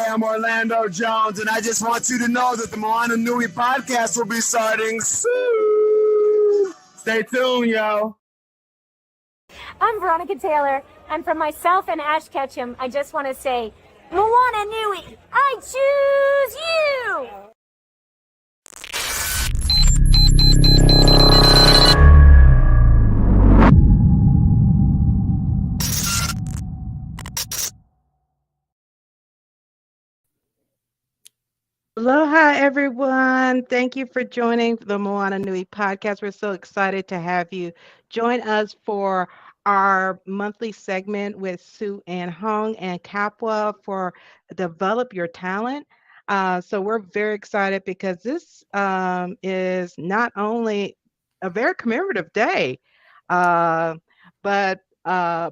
am Orlando Jones, and I just want you to know that the Moana Nui Podcast will be starting soon. Stay tuned, yo. I'm Veronica Taylor, and from myself and Ash Ketchum, I just want to say, Moana Nui, I choose you! Aloha, everyone. Thank you for joining the Moana Nui Podcast. We're so excited to have you join us for our monthly segment with Sue Ann Hong and CAPAW for Develop Your Talent. So we're very excited because this is not only a very commemorative day, uh, but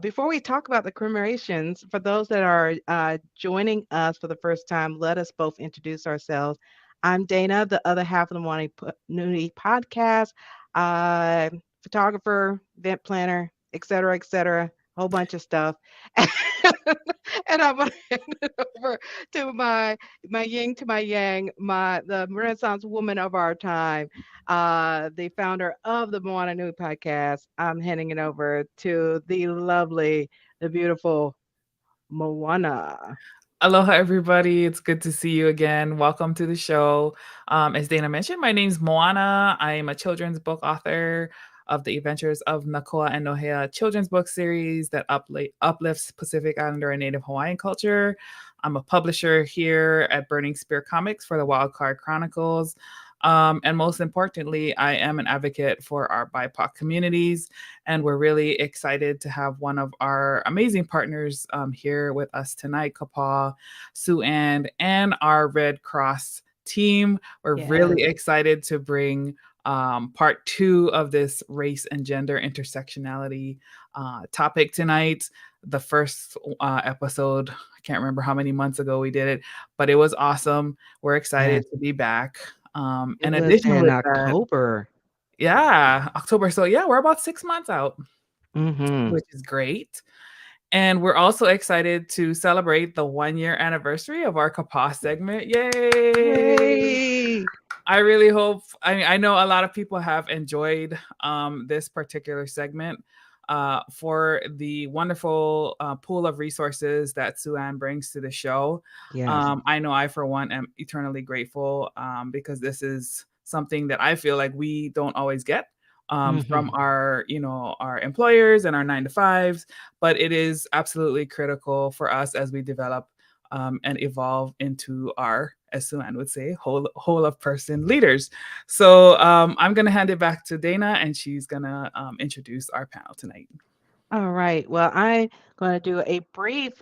before we talk about the commemorations, for those that are joining us for the first time, let us both introduce ourselves. I'm Dana, the other half of the Moana Nui Podcast, photographer, event planner, et cetera, a whole bunch of stuff. And I'm going to hand it over to my yin to my yang, the Renaissance woman of our time, the founder of the Moana Nui Podcast. I'm handing it over to the lovely, the beautiful Moana. Aloha, everybody. It's good to see you again. Welcome to the show. As Dana mentioned, my name's Moana. I'm a children's book author of the Adventures of Nakoa and Nohea children's book series that uplifts Pacific Islander and Native Hawaiian culture. I'm a publisher here at Burning Spear Comics for the Wildcard Chronicles. And most importantly, I am an advocate for our BIPOC communities. And we're really excited to have one of our amazing partners here with us tonight, CAPAW, Sue Ann, and our Red Cross team. We're really excited to bring part 2 of this race and gender intersectionality topic tonight. The first episode, I can't remember how many months ago we did it, but it was awesome. We're excited to be back. In addition with October. October. So yeah, we're about 6 months out, which is great. And we're also excited to celebrate the 1-year anniversary of our CAPAW segment. Yay! I really hope, I know a lot of people have enjoyed this particular segment for the wonderful pool of resources that Sue Ann brings to the show. I know I, for one, am eternally grateful because this is something that I feel like we don't always get from our, our employers and our 9-to-5s, but it is absolutely critical for us as we develop and evolve into our, as Sue Ann would say, whole of person leaders. So I'm going to hand it back to Dana, and she's going to introduce our panel tonight. All right. Well, I'm going to do a brief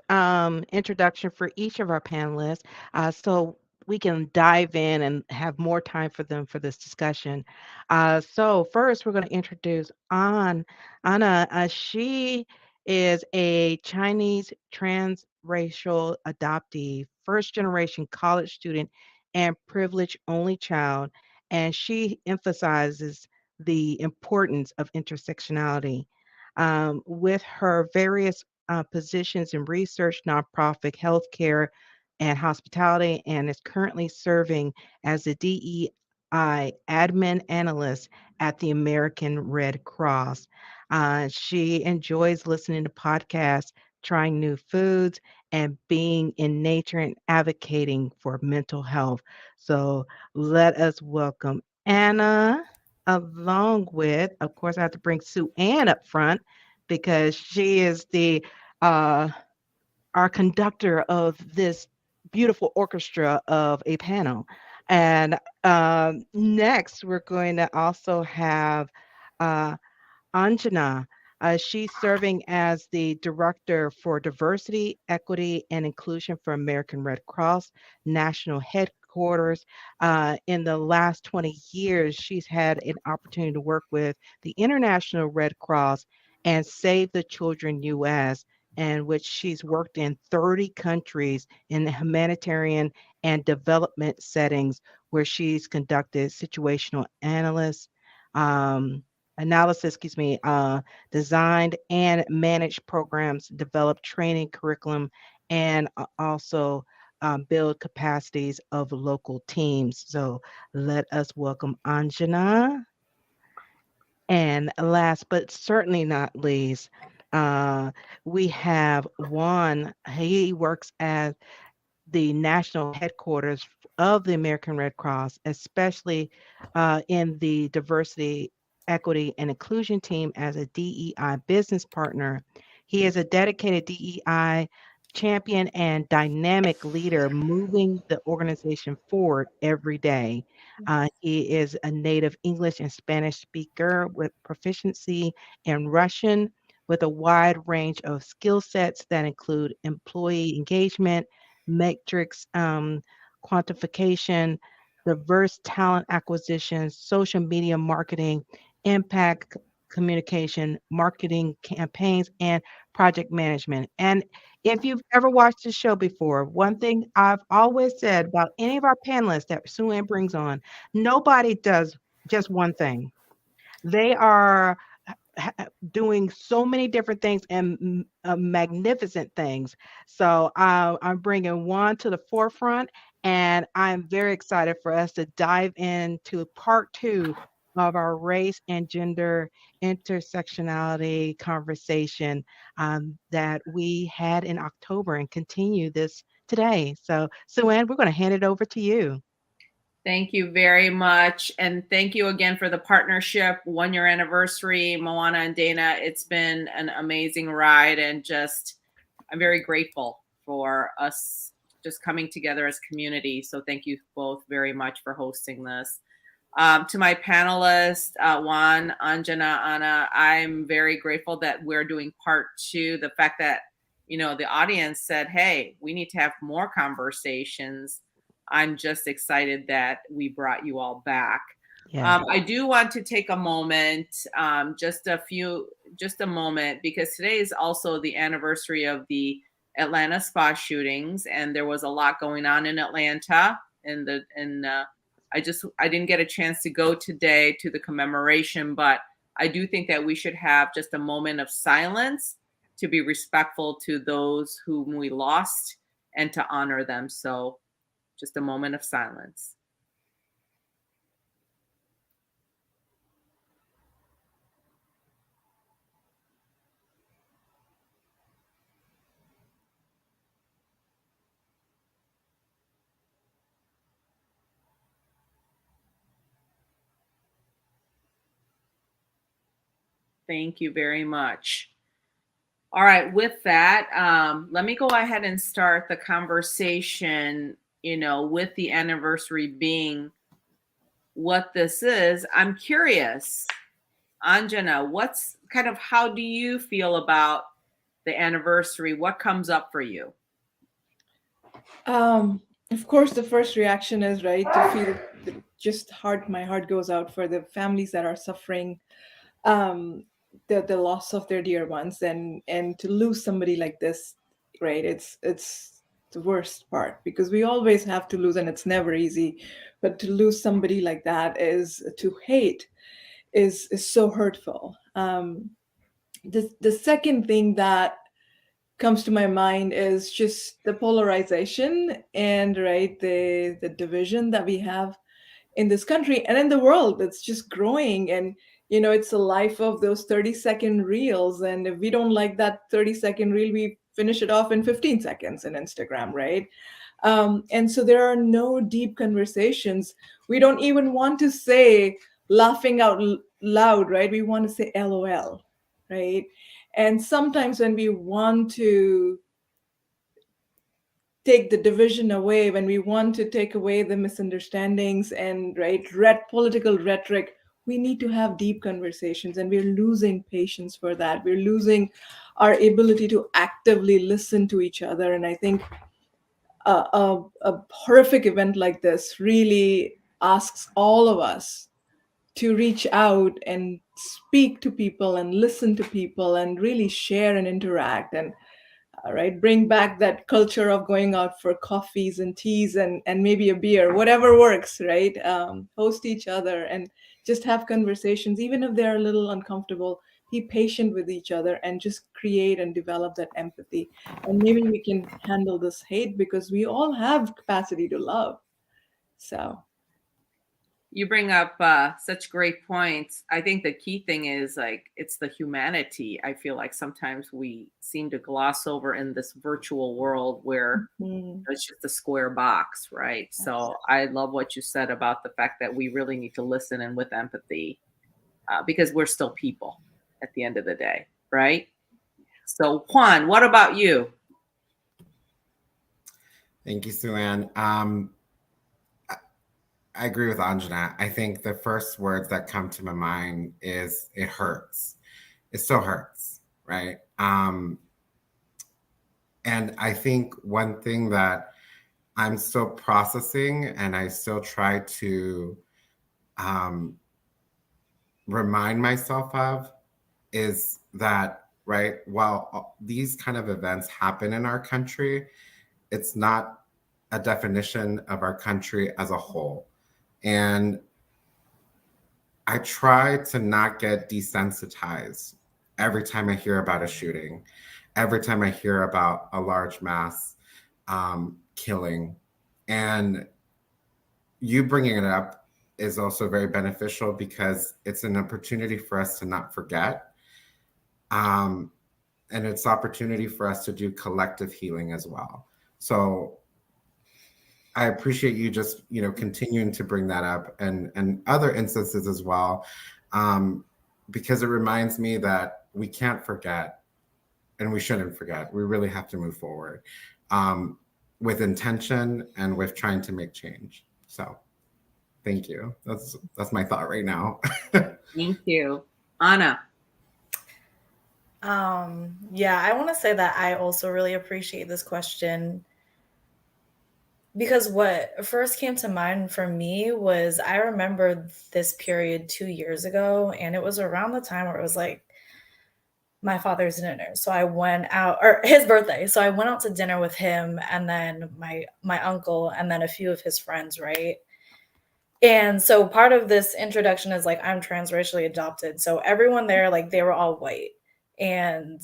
introduction for each of our panelists so we can dive in and have more time for them for this discussion. So first, we're going to introduce Anna. She is a Chinese transracial adoptee, first-generation college student, and privilege-only child, and she emphasizes the importance of intersectionality. With her various positions in research, nonprofit, healthcare, and hospitality, and is currently serving as a DEI admin analyst at the American Red Cross. She enjoys listening to podcasts, trying new foods, and being in nature and advocating for mental health. So let us welcome Anna, along with, of course, I have to bring Sue Ann up front because she is our conductor of this beautiful orchestra of a panel. And next, we're going to also have Anjana. She's serving as the Director for Diversity, Equity, and Inclusion for American Red Cross National Headquarters. In the last 20 years, she's had an opportunity to work with the International Red Cross and Save the Children US, in which she's worked in 30 countries in the humanitarian and development settings where she's conducted situational analysis, designed and managed programs, developed training curriculum, and also build capacities of local teams. So let us welcome Anjana. And last but certainly not least, uh, we have Juan. He works as the national headquarters of the American Red Cross, especially in the diversity, equity, and inclusion team as a DEI business partner. He is a dedicated DEI champion and dynamic leader, moving the organization forward every day. He is a native English and Spanish speaker with proficiency in Russian, with a wide range of skill sets that include employee engagement, metrics quantification, diverse talent acquisition, social media marketing, impact communication, marketing campaigns, and project management. And if you've ever watched the show before, one thing I've always said about any of our panelists that Sue Ann brings on, nobody does just one thing. They are doing so many different things and magnificent things. So I'm bringing one to the forefront, and I'm very excited for us to dive into part two of our race and gender intersectionality conversation that we had in October and continue this today. So, Sue Ann, we're going to hand it over to you. Thank you very much. And thank you again for the partnership, 1 year anniversary, Moana and Dana. It's been an amazing ride, and I'm very grateful for us just coming together as community. So thank you both very much for hosting this. To my panelists, Juan, Anjana, Anna, I'm very grateful that we're doing part two. The fact that, the audience said, hey, we need to have more conversations. I'm just excited that we brought you all back. Yeah. I do want to take a moment, just a moment, because today is also the anniversary of the Atlanta spa shootings, and there was a lot going on in Atlanta. I didn't get a chance to go today to the commemoration, but I do think that we should have just a moment of silence to be respectful to those whom we lost and to honor them. So just a moment of silence. Thank you very much. All right, with that, let me go ahead and start the conversation, with the anniversary being what this is. I'm curious, Anjana, how do you feel about the anniversary? What comes up for you? Of course, the first reaction is right to feel my heart goes out for the families that are suffering the loss of their dear ones, and to lose somebody like this, right? It's the worst part, because we always have to lose, and it's never easy. But to lose somebody like that to hate is so hurtful. The second thing that comes to my mind is just the polarization and the division that we have in this country and in the world. That's just growing, and it's a life of those 30-second reels, and if we don't like that 30-second reel, we finish it off in 15 seconds in Instagram, right? And so there are no deep conversations. We don't even want to say laughing out loud, right? We want to say LOL, right? And sometimes when we want to take the division away, when we want to take away the misunderstandings and political rhetoric, we need to have deep conversations, and we're losing patience for that. We're losing our ability to actively listen to each other. And I think a horrific event like this really asks all of us to reach out and speak to people and listen to people and really share and interact, and bring back that culture of going out for coffees and teas and maybe a beer, whatever works, right? Host each other and just have conversations, even if they're a little uncomfortable. Be patient with each other and just create and develop that empathy. And maybe we can handle this hate because we all have capacity to love. So you bring up such great points. I think the key thing is like it's the humanity. I feel like sometimes we seem to gloss over in this virtual world where it's just a square box, right? So I love what you said about the fact that we really need to listen and with empathy because we're still people at the end of the day, right? So Juan, what about you? Thank you, Sue-Ann. I agree with Anjana. I think the first words that come to my mind is it hurts. It still hurts, right? And I think one thing that I'm still processing and I still try to remind myself of is that, right, while these kind of events happen in our country, it's not a definition of our country as a whole. And I try to not get desensitized every time I hear about a shooting, every time I hear about a large mass killing. And you bringing it up is also very beneficial because it's an opportunity for us to not forget. And it's opportunity for us to do collective healing as well. So I appreciate you just, continuing to bring that up and other instances as well, because it reminds me that we can't forget and we shouldn't forget. We really have to move forward with intention and with trying to make change. So thank you. That's my thought right now. Thank you. Anna. Yeah, I want to say that I also really appreciate this question because what first came to mind for me was I remember this period 2 years ago, and it was around the time where it was like my father's dinner. So I went out, or his birthday. So I went out to dinner with him and then my uncle and then a few of his friends, right? And so part of this introduction is like I'm transracially adopted. So everyone there, like they were all white. And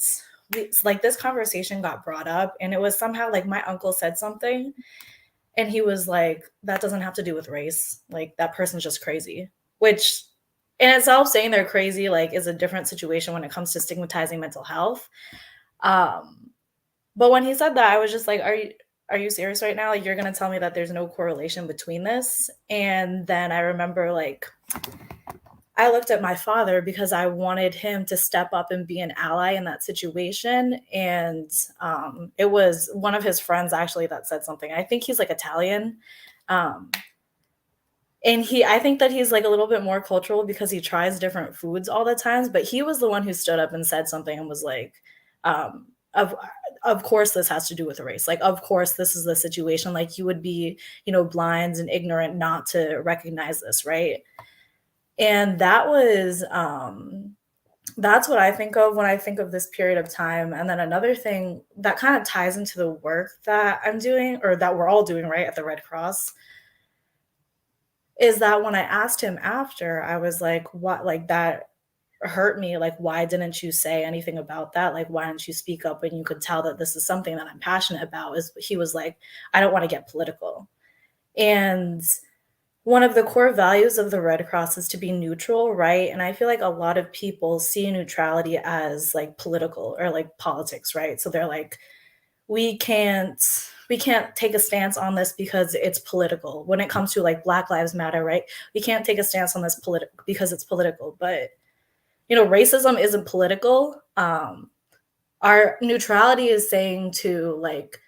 like this conversation got brought up and it was somehow like my uncle said something and he was like, that doesn't have to do with race. Like that person's just crazy, which in itself saying they're crazy, like is a different situation when it comes to stigmatizing mental health. But when he said that, I was just like, are you serious right now? Like you're going to tell me that there's no correlation between this? And then I remember like, I looked at my father because I wanted him to step up and be an ally in that situation. And it was one of his friends actually that said something. I think he's like Italian. And I think that he's like a little bit more cultural because he tries different foods all the times. But he was the one who stood up and said something and was like, of course this has to do with race. Like, of course this is the situation. Like you would be, blind and ignorant not to recognize this, right? And that was, that's what I think of when I think of this period of time. And then another thing that kind of ties into the work that I'm doing or that we're all doing, right, at the Red Cross, is that when I asked him after, I was like, what, like that hurt me. Like, why didn't you say anything about that? Like, why didn't you speak up when you could tell that this is something that I'm passionate about? He was like, I don't want to get political. And one of the core values of the Red Cross is to be neutral, right? And I feel like a lot of people see neutrality as like political or like politics, right? So they're like, we can't take a stance on this because it's political. When it comes to like Black Lives Matter, right? We can't take a stance on this because it's political. But, racism isn't political. Our neutrality is saying to like,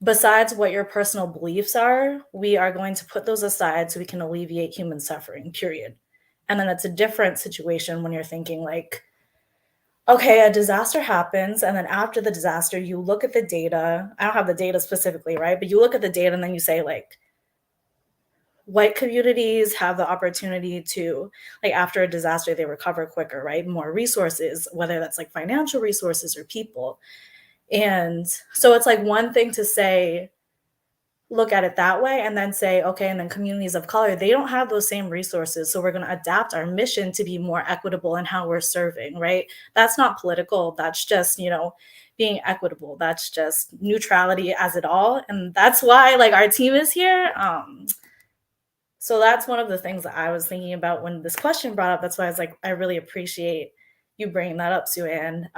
besides what your personal beliefs are, we are going to put those aside so we can alleviate human suffering, period. And then it's a different situation when you're thinking like, okay, a disaster happens. And then after the disaster, you look at the data. I don't have the data specifically, right? But you look at the data and then you say like, white communities have the opportunity to, like after a disaster, they recover quicker, right? More resources, whether that's like financial resources or people. And so it's like one thing to say, look at it that way and then say, okay, and then communities of color, they don't have those same resources. So we're going to adapt our mission to be more equitable in how we're serving, right? That's not political. That's just, being equitable. That's just neutrality as it all. And that's why like our team is here. So that's one of the things that I was thinking about when this question brought up. That's why I was like, I really appreciate you bringing that up, Sue-Ann.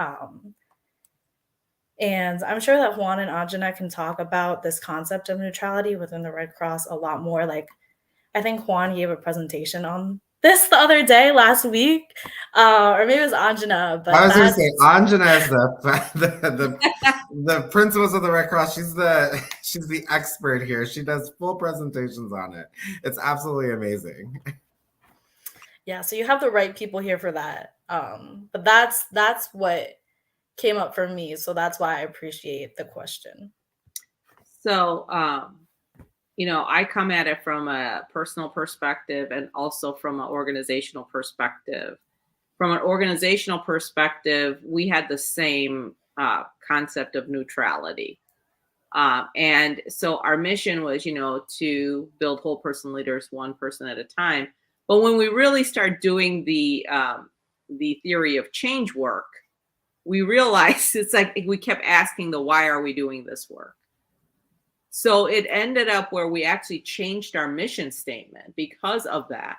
And I'm sure that Juan and Anjana can talk about this concept of neutrality within the Red Cross a lot more. Like, I think Juan gave a presentation on this the other day, last week, or maybe it was Anjana. But I was going to say Anjana is the principals of the Red Cross. She's the expert here. She does full presentations on it. It's absolutely amazing. Yeah, so you have the right people here for that. But that's what came up for me. So that's why I appreciate the question. So, I come at it from a personal perspective and also from an organizational perspective. From an organizational perspective, we had the same concept of neutrality. And so our mission was, to build whole person leaders, one person at a time. But when we really start doing the theory of change work, we realized it's like we kept asking why are we doing this work? So it ended up where we actually changed our mission statement because of that,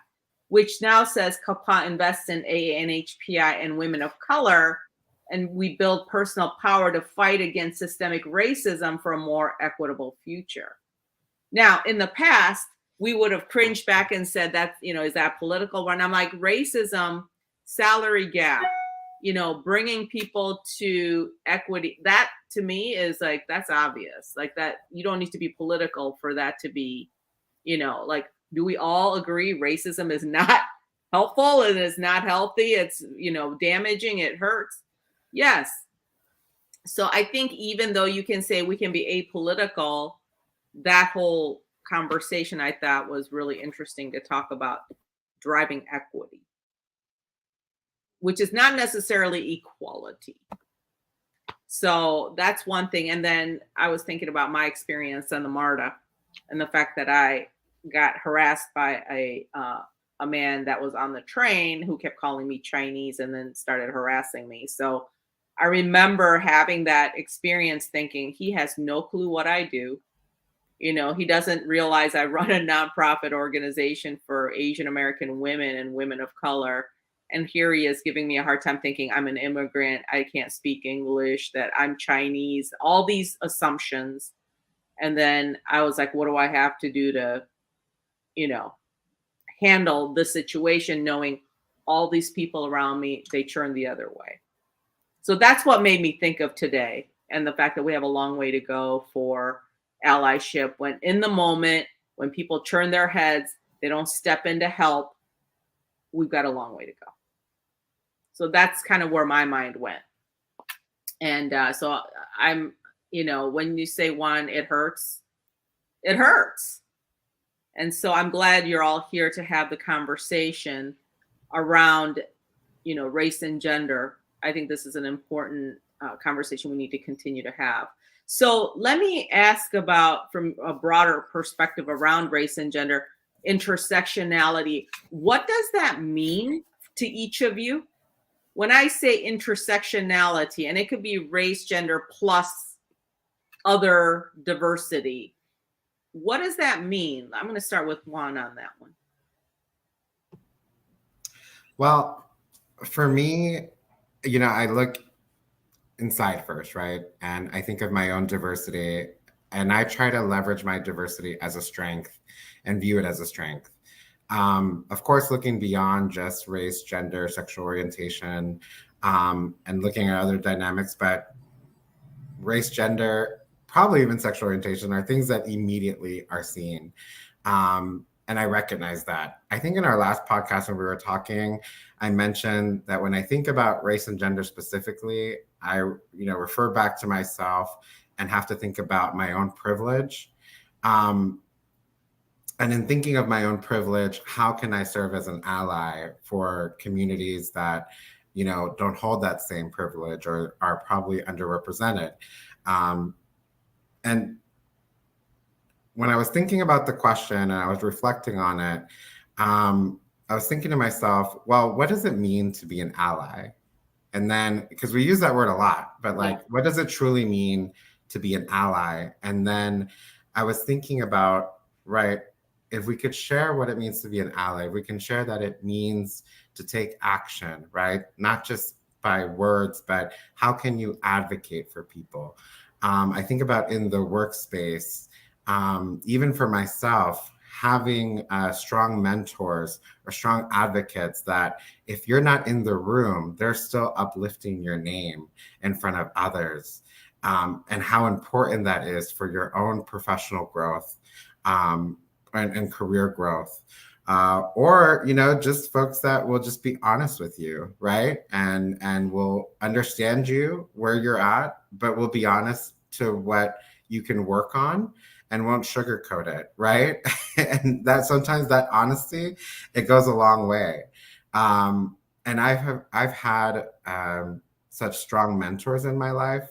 which now says CAPAW invests in AA and HPI and women of color, and we build personal power to fight against systemic racism for a more equitable future. Now, in the past, we would have cringed back and said that, is that political? And I'm like, racism, salary gap, bringing people to equity, that to me is like, that's obvious. Like that, you don't need to be political for that to be, like, do we all agree racism is not helpful and it's not healthy? It's, damaging, it hurts. Yes. So I think even though you can say we can be apolitical, that whole conversation I thought was really interesting to talk about driving equity, which is not necessarily equality. So that's one thing. And then I was thinking about my experience on the MARTA and the fact that I got harassed by a man that was on the train who kept calling me Chinese and then started harassing me. So I remember having that experience thinking he has no clue what I do. He doesn't realize I run a nonprofit organization for Asian American women and women of color. And here he is giving me a hard time thinking I'm an immigrant, I can't speak English, that I'm Chinese, all these assumptions. And then I was like, what do I have to do to, handle the situation, knowing all these people around me, they turn the other way. So that's what made me think of today and the fact that we have a long way to go for allyship, when in the moment, when people turn their heads, they don't step in to help, we've got a long way to go. So that's kind of where my mind went. And so I'm, when you say one, it hurts. It hurts. And so I'm glad you're all here to have the conversation around, race and gender. I think this is an important conversation we need to continue to have. So let me ask about, from a broader perspective around race and gender intersectionality, what does that mean to each of you? When I say intersectionality, and it could be race, gender, plus other diversity, what does that mean? I'm going to start with Juan on that one. Well, for me, I look inside first, right? And I think of my own diversity, and I try to leverage my diversity as a strength and view it as a strength. Of course, looking beyond just race, gender, sexual orientation, and looking at other dynamics, but race, gender, probably even sexual orientation are things that immediately are seen. And I recognize that. I think in our last podcast when we were talking, I mentioned that when I think about race and gender specifically, I refer back to myself and have to think about my own privilege. And in thinking of my own privilege, how can I serve as an ally for communities that, don't hold that same privilege or are probably underrepresented? And when I was thinking about the question and I was reflecting on it, I was thinking to myself, well, what does it mean to be an ally? And then, because we use that word a lot, but like, what does it truly mean to be an ally? And then I was thinking about, right, if we could share what it means to be an ally, we can share that it means to take action, right? Not just by words, but how can you advocate for people? I think about in the workspace, even for myself, having strong mentors or strong advocates that if you're not in the room, they're still uplifting your name in front of others, and how important that is for your own professional growth, and career growth. Or, you know, just folks that will just be honest with you, right? And will understand you where you're at, but will be honest to what you can work on and won't sugarcoat it, right? And that sometimes that honesty, it goes a long way. And I've had such strong mentors in my life,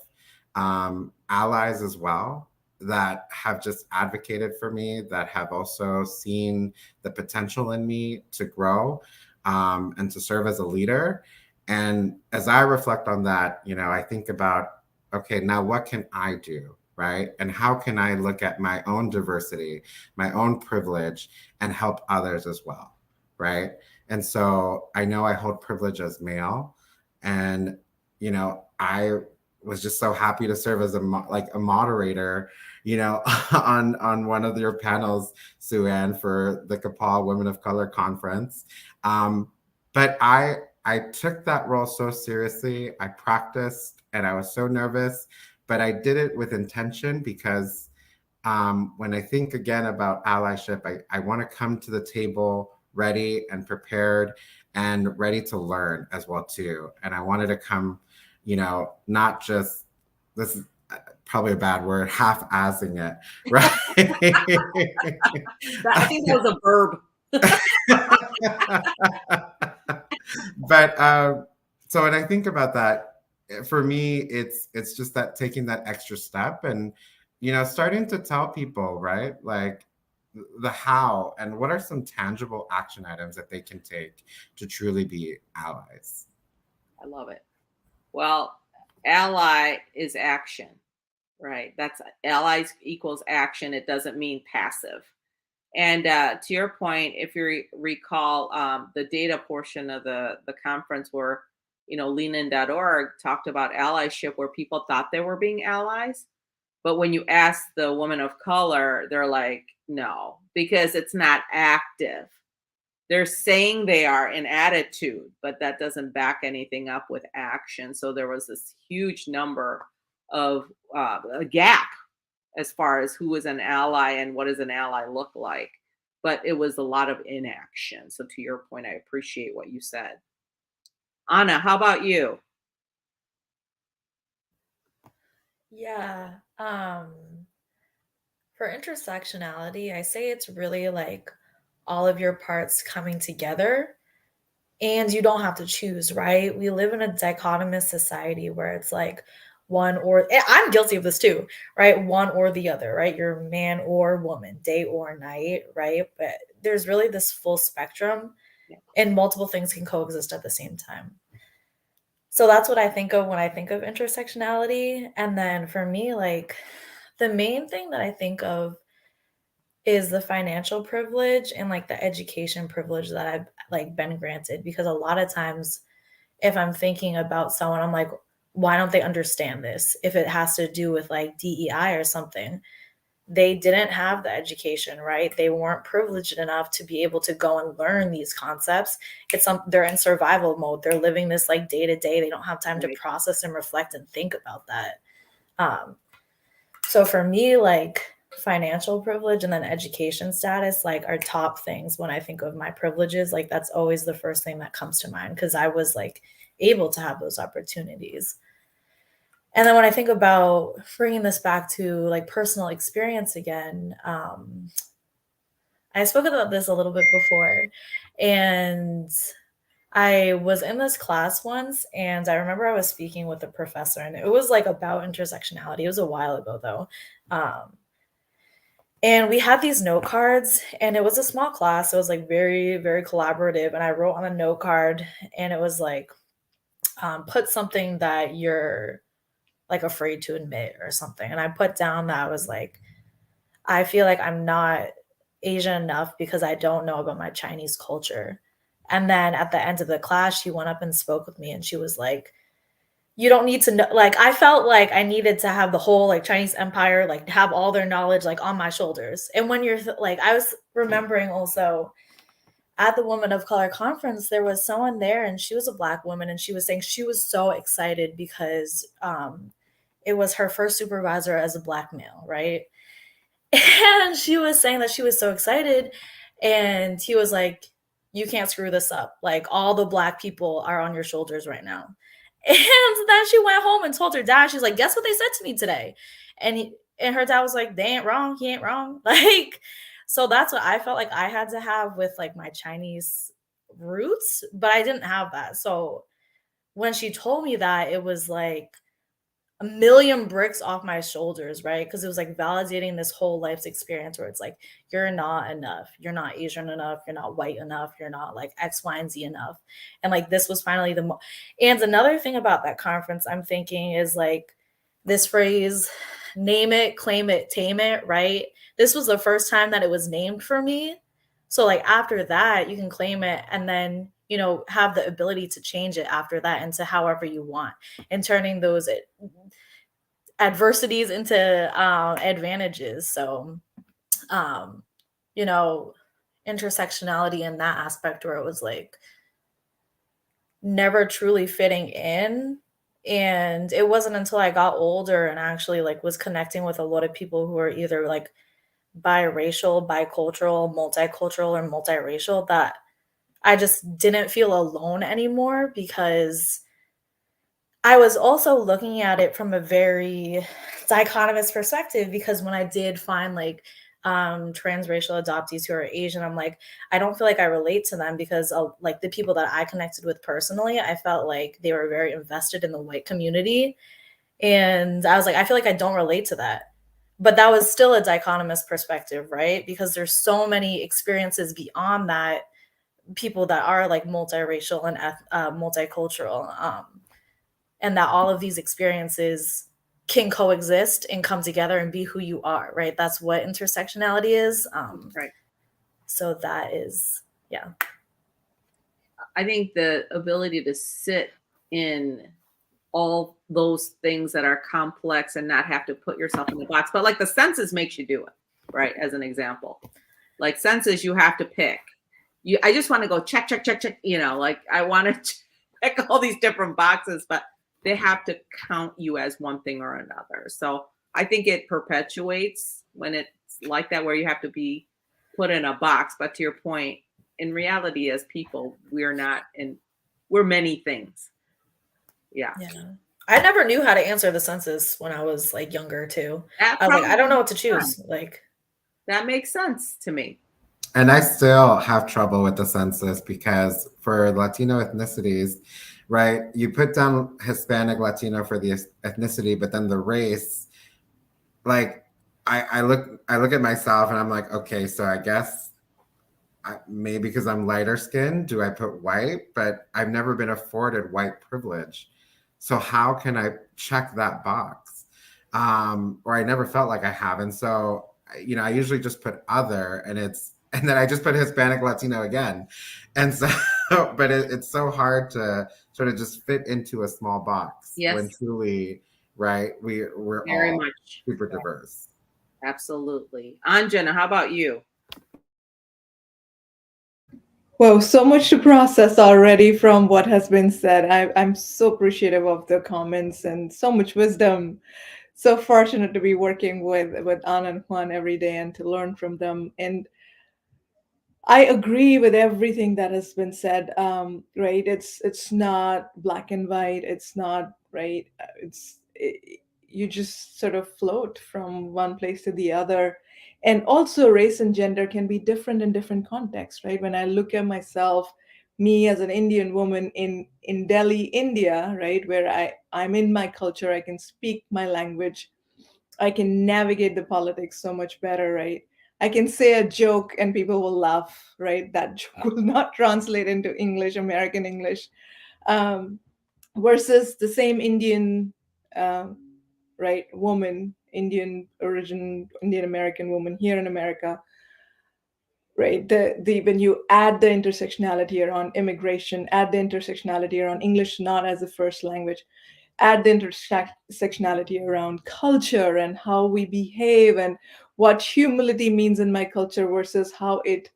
allies as well, that have just advocated for me, that have also seen the potential in me to grow, and to serve as a leader. And as I reflect on that, you know, I think about, okay, now what can I do? Right? And how can I look at my own diversity, my own privilege, and help others as well? Right? And so I know I hold privilege as male, and, you know, I was just so happy to serve as a moderator, you know, on one of your panels, Sue Ann, for the CAPAW Women of Color Conference. But I took that role so seriously. I practiced, and I was so nervous, but I did it with intention, because when I think again about allyship, I want to come to the table ready and prepared and ready to learn as well too. And I wanted to come, you know, not just, this is probably a bad word, half-assing it, right? I think that was a verb. But so when I think about that, for me, it's just that taking that extra step and, you know, starting to tell people, right, like the how and what are some tangible action items that they can take to truly be allies. I love it. Well, ally is action, right? That's allies equals action. It doesn't mean passive. And to your point, if you recall the data portion of the conference where, you know, leanin.org talked about allyship, where people thought they were being allies. But when you ask the woman of color, they're like, no, because it's not active. They're saying they are in attitude, but that doesn't back anything up with action. So there was this huge number of a gap as far as who is an ally and what does an ally look like. But it was a lot of inaction. So to your point, I appreciate what you said. Anna, how about you? Yeah. For intersectionality, I say it's really like all of your parts coming together, and you don't have to choose, right? We live in a dichotomous society where it's like one or, I'm guilty of this too, right? One or the other, right? You're man or woman, day or night, right? But there's really this full spectrum, and multiple things can coexist at the same time. So that's what I think of when I think of intersectionality. And then for me, like the main thing that I think of is the financial privilege and like the education privilege that I've like been granted, because a lot of times if I'm thinking about someone, I'm like, why don't they understand this? If it has to do with like DEI or something, they didn't have the education, right? They weren't privileged enough to be able to go and learn these concepts. They're in survival mode. They're living this like day to day. They don't have time to process and reflect and think about that. So for me, like financial privilege and then education status, like are top things when I think of my privileges. Like that's always the first thing that comes to mind, because I was like able to have those opportunities. And then when I think about bringing this back to like personal experience again, I spoke about this a little bit before, and I was in this class once, and I remember I was speaking with a professor, and it was like about intersectionality. It was a while ago though. And we had these note cards, and it was a small class. So it was like very, very collaborative. And I wrote on a note card, and it was like, put something that you're like afraid to admit or something. And I put down that I was like, I feel like I'm not Asian enough because I don't know about my Chinese culture. And then at the end of the class, she went up and spoke with me, and she was like, you don't need to know. Like, I felt like I needed to have the whole like Chinese empire, like have all their knowledge like on my shoulders. And when you're like, I was remembering also at the Women of Color conference, there was someone there, and she was a Black woman, and she was saying she was so excited because it was her first supervisor as a Black male, right? And she was saying that she was so excited, and he was like, you can't screw this up. Like, all the Black people are on your shoulders right now. And then she went home and told her dad, she's like, guess what they said to me today? And her dad was like, they ain't wrong. He ain't wrong. Like, so that's what I felt like I had to have with like my Chinese roots, but I didn't have that. So when she told me that, it was like a million bricks off my shoulders, right? Because it was like validating this whole life's experience where it's like, you're not enough. You're not Asian enough. You're not white enough. You're not like X, Y, and Z enough. And like, this was finally and another thing about that conference I'm thinking is like this phrase, name it, claim it, tame it, right? This was the first time that it was named for me. So like after that, you can claim it and then, you know, have the ability to change it after that into however you want, and turning those adversities into advantages. So, you know, intersectionality in that aspect where it was like never truly fitting in. And it wasn't until I got older and actually like was connecting with a lot of people who are either like biracial, bicultural, multicultural, or multiracial that I just didn't feel alone anymore, because I was also looking at it from a very dichotomous perspective, because when I did find like transracial adoptees who are Asian, I'm like, I don't feel like I relate to them because like the people that I connected with personally, I felt like they were very invested in the white community. And I was like, I feel like I don't relate to that. But that was still a dichotomous perspective, right? Because there's so many experiences beyond that, people that are like multiracial and multicultural, and that all of these experiences can coexist and come together and be who you are, right? That's what intersectionality is. Right. So that is, yeah. I think the ability to sit in all those things that are complex and not have to put yourself in the box. But like the census makes you do it, right? As an example, like census, you have to pick. I just want to go check, check, check, check. You know, like I want to check all these different boxes, but they have to count you as one thing or another. So I think it perpetuates when it's like that, where you have to be put in a box. But to your point, in reality, as people, we're many things. Yeah. I never knew how to answer the census when I was like younger too. I was like, I don't know what to choose. Like, that makes sense to me. And I still have trouble with the census because for Latino ethnicities, right, you put down Hispanic, Latino for the ethnicity, but then the race, like I look at myself and I'm like, okay, so I guess maybe because I'm lighter skinned, do I put white? But I've never been afforded white privilege. So how can I check that box? Or I never felt like I have. And so, you know, I usually just put other, and then I just put Hispanic, Latino again. And so, but it's so hard to sort of just fit into a small box. Yes. When truly, right, we're very all much super diverse. Absolutely. Anjana, how about you? Well, so much to process already from what has been said. I'm so appreciative of the comments and so much wisdom. So fortunate to be working with Anna and Juan every day and to learn from them. And I agree with everything that has been said. Right? It's not black and white. It's not right. You just sort of float from one place to the other. And also race and gender can be different in different contexts, right? When I look at myself, me as an Indian woman in Delhi, India, right, where I'm in my culture, I can speak my language, I can navigate the politics so much better, right? I can say a joke and people will laugh, right? That joke will not translate into English, American English, versus the same Indian, right, woman, Indian origin, Indian American woman here in America, right? The when you add the intersectionality around immigration, add the intersectionality around English not as a first language, add the intersectionality around culture and how we behave and what humility means in my culture versus how it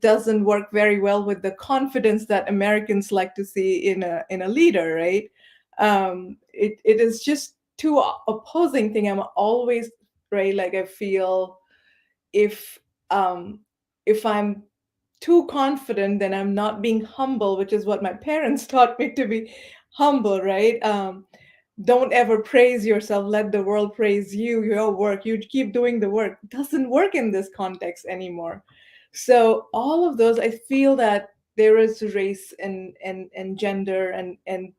doesn't work very well with the confidence that Americans like to see in a leader, right? It is just two opposing thing. I'm always, right, like I feel if um if I'm too confident, then I'm not being humble, which is what my parents taught me to be humble, right? Don't ever praise yourself, let the world praise you, your work, you keep doing the work. It doesn't work in this context anymore. So all of those, I feel that there is race and gender and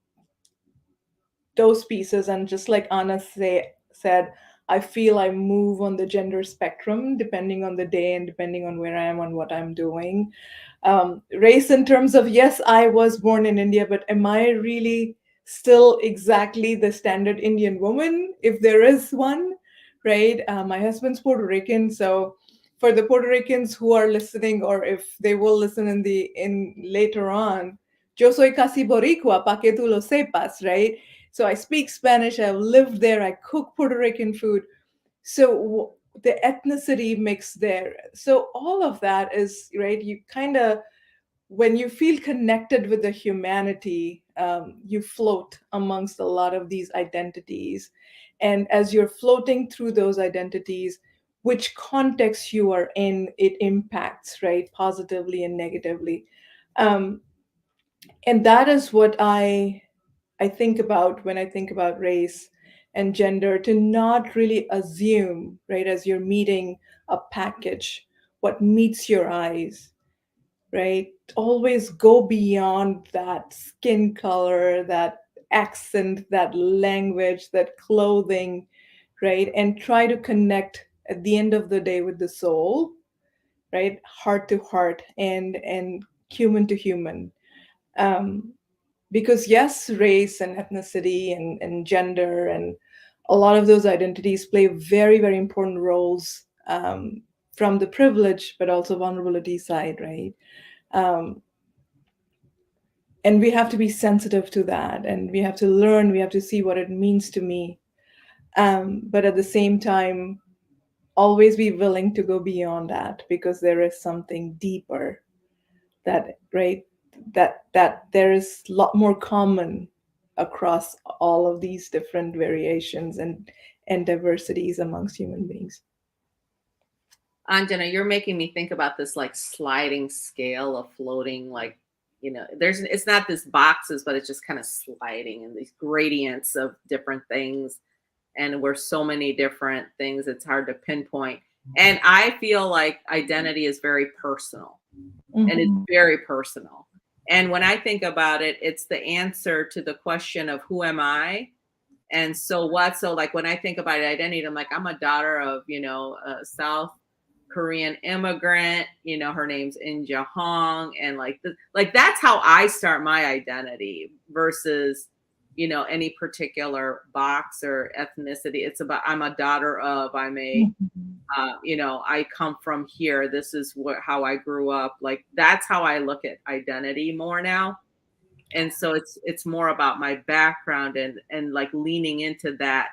those pieces, and just like Anna said, I feel I move on the gender spectrum depending on the day and depending on where I am and what I'm doing. Race in terms of, yes, I was born in India, but am I really still exactly the standard Indian woman, if there is one, right? My husband's Puerto Rican, so for the Puerto Ricans who are listening, or if they will listen in later on, yo soy casi boricua, pa que tú lo sepas, right? So I speak Spanish, I've lived there, I cook Puerto Rican food. So the ethnicity mix there. So all of that is, right, you kind of, when you feel connected with the humanity, you float amongst a lot of these identities. And as you're floating through those identities, which context you are in, it impacts, right, positively and negatively. And that is what I think about when I think about race and gender, to not really assume, right, as you're meeting a package, what meets your eyes, right? Always go beyond that skin color, that accent, that language, that clothing, right? And try to connect at the end of the day with the soul, right? Heart to heart and human to human. Because yes, race and ethnicity and gender and a lot of those identities play very, very important roles, from the privilege but also vulnerability side, right? um, and we have to be sensitive to that, and we have to learn, we have to see what it means to me, but at the same time always be willing to go beyond that, because there is something deeper, that, right, that there is a lot more common across all of these different variations and diversities amongst human beings. Anjana, you're making me think about this like sliding scale of floating, like, it's not this boxes, but it's just kind of sliding in these gradients of different things. And we're so many different things, it's hard to pinpoint. And I feel like identity is very personal. Mm-hmm. And it's very personal. And when I think about it, it's the answer to the question of who am I? And so what? So like when I think about identity, I'm like, I'm a daughter of, a South Korean immigrant, her name's Inja Hong. And like that's how I start my identity versus, any particular box or ethnicity. It's about, I'm a daughter of, I'm a, I come from here. This is how I grew up. Like, that's how I look at identity more now. And so it's more about my background and like leaning into that,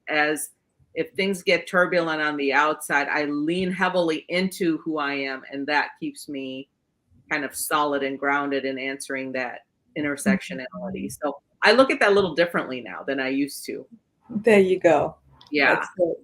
as if things get turbulent on the outside, I lean heavily into who I am. And that keeps me kind of solid and grounded in answering that intersectionality. So I look at that a little differently now than I used to. There you go. Yeah. That's good.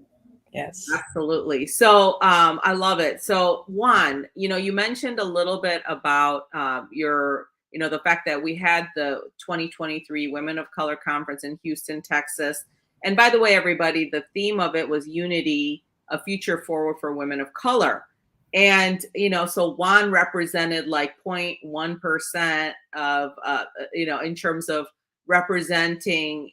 Yes. Absolutely. So I love it. So Juan, you mentioned a little bit about your, the fact that we had the 2023 Women of Color Conference in Houston, Texas. And by the way, everybody, the theme of it was Unity, a future forward for women of color. And, so Juan represented like 0.1% of, in terms of representing,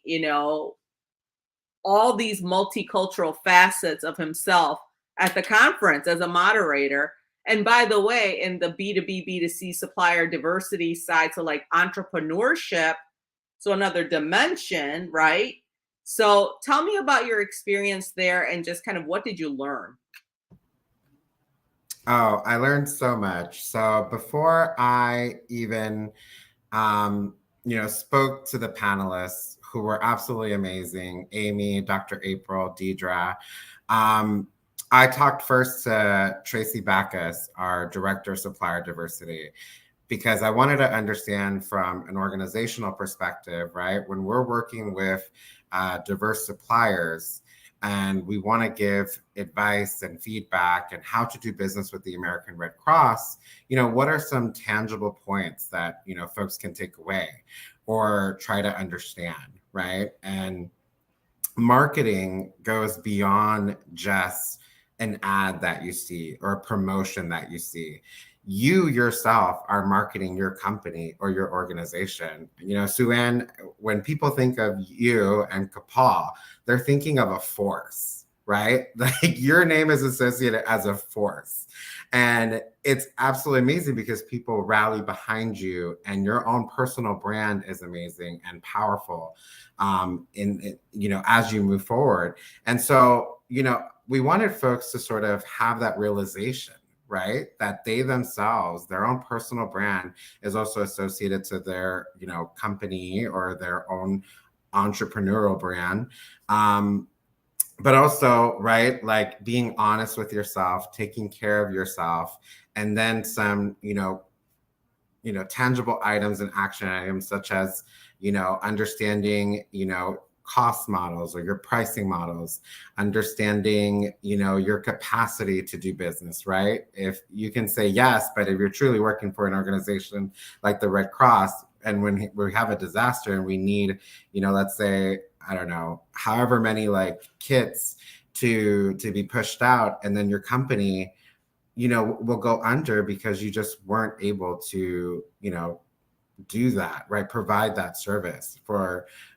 all these multicultural facets of himself at the conference as a moderator. And by the way, in the B2B, B2C supplier diversity side, so like entrepreneurship, so another dimension, right? So tell me about your experience there and just kind of what did you learn? Oh, I learned so much. So before I even, spoke to the panelists who were absolutely amazing, Amy, Dr. April, Deidre, I talked first to Tracy Backus, our Director of Supplier Diversity, because I wanted to understand from an organizational perspective, right? When we're working with diverse suppliers, and we want to give advice and feedback and how to do business with the American Red Cross, what are some tangible points that, folks can take away or try to understand, right? And marketing goes beyond just an ad that you see or a promotion that you see. You yourself are marketing your company or your organization. Sue-Ann, when people think of you and CAPAW, they're thinking of a force, right? Like your name is associated as a force. And it's absolutely amazing because people rally behind you and your own personal brand is amazing and powerful as you move forward. And so, we wanted folks to sort of have that realization, right? That they themselves, their own personal brand is also associated to their, company or their own entrepreneurial brand. But also, right, like being honest with yourself, taking care of yourself, and then some, tangible items and action items such as, understanding, cost models or your pricing models, understanding, your capacity to do business, right? If you can say yes, but if you're truly working for an organization like the Red Cross, and when we have a disaster and we need, let's say, I don't know, however many like kits to be pushed out, and then your company, will go under because you just weren't able to, do that, right? Provide that service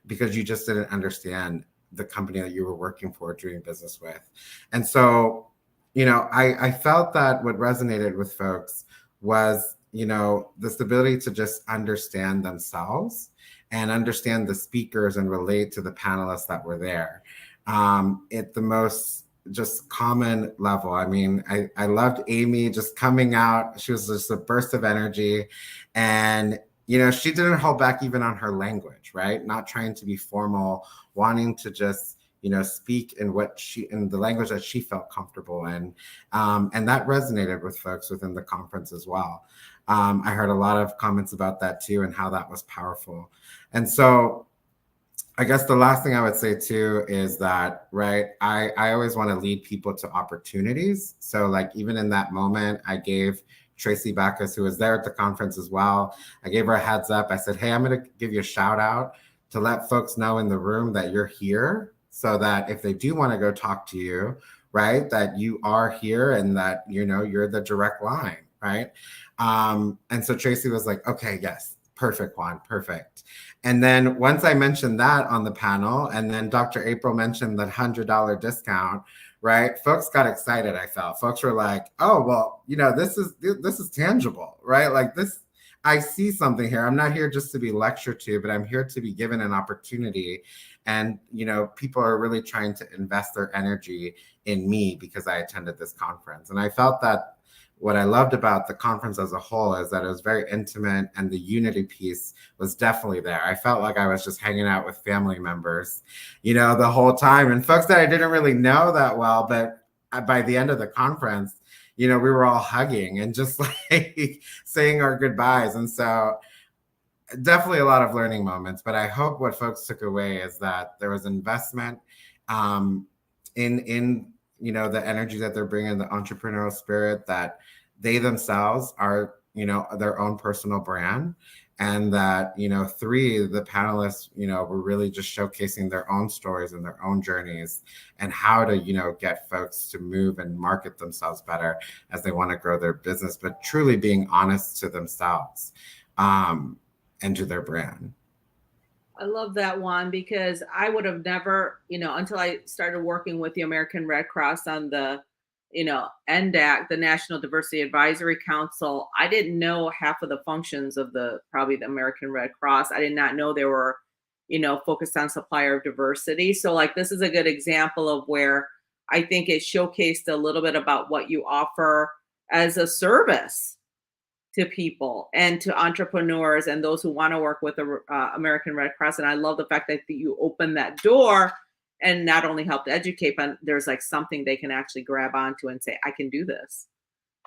because you just didn't understand the company that you were working for, doing business with. And so, I felt that what resonated with folks was, this ability to just understand themselves and understand the speakers and relate to the panelists that were there. At the most just common level. I mean, I loved Amy just coming out. She was just a burst of energy. And she didn't hold back even on her language, right? Not trying to be formal, wanting to just, speak in the language that she felt comfortable in. And that resonated with folks within the conference as well. I heard a lot of comments about that too, and how that was powerful. And so I guess the last thing I would say too is that, right, I always want to lead people to opportunities. So like even in that moment, I gave Tracy Backus, who was there at the conference as well, I gave her a heads up. I said, hey, I'm going to give you a shout out to let folks know in the room that you're here, so that if they do want to go talk to you, right, that you are here and that, you're the direct line, right? And so Tracy was like, okay, yes, perfect, Juan, perfect. And then once I mentioned that on the panel, and then Dr. April mentioned that $100 discount, right? Folks got excited. I felt folks were like, oh, well, this is tangible, right? Like this, I see something here. I'm not here just to be lectured to, but I'm here to be given an opportunity. And, people are really trying to invest their energy in me because I attended this conference. And I felt that what I loved about the conference as a whole is that it was very intimate, and the unity piece was definitely there. I felt like I was just hanging out with family members, the whole time, and folks that I didn't really know that well, but by the end of the conference, we were all hugging and just like saying our goodbyes. And so definitely a lot of learning moments, but I hope what folks took away is that there was investment in the energy that they're bringing, the entrepreneurial spirit, that they themselves are, their own personal brand. And that, three, the panelists, were really just showcasing their own stories and their own journeys and how to, get folks to move and market themselves better as they want to grow their business, but truly being honest to themselves and to their brand. I love that, Juan, because I would have never, until I started working with the American Red Cross on the NDAC, the National Diversity Advisory Council, I didn't know half of the functions of probably the American Red Cross. I did not know they were, focused on supplier diversity. So like, this is a good example of where I think it showcased a little bit about what you offer as a service to people and to entrepreneurs and those who want to work with the American Red Cross. And I love the fact that you open that door and not only help to educate, but there's like something they can actually grab onto and say, I can do this.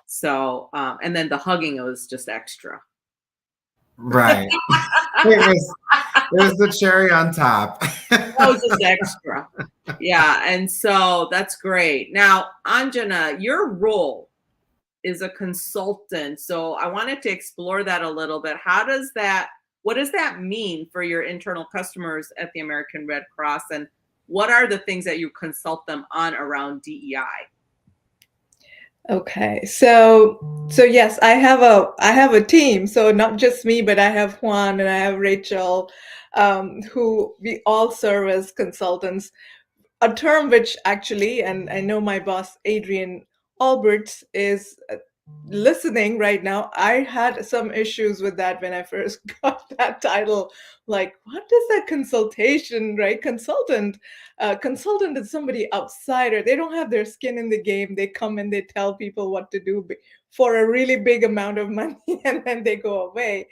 So, and then the hugging was just extra. Right. it was the cherry on top. That was just extra. Yeah. And so that's great. Now, Anjana, your role is a consultant. So I wanted to explore that a little bit. What does that mean for your internal customers at the American Red Cross? And what are the things that you consult them on around DEI? Okay, so yes, I have a team. So not just me, but I have Juan and I have Rachel, who we all serve as consultants. A term which actually, and I know my boss Adrian Alberts is listening right now. I had some issues with that when I first got that title. Like, what is that consultation, right? Consultant is somebody outsider. They don't have their skin in the game. They come and they tell people what to do for a really big amount of money, and then they go away.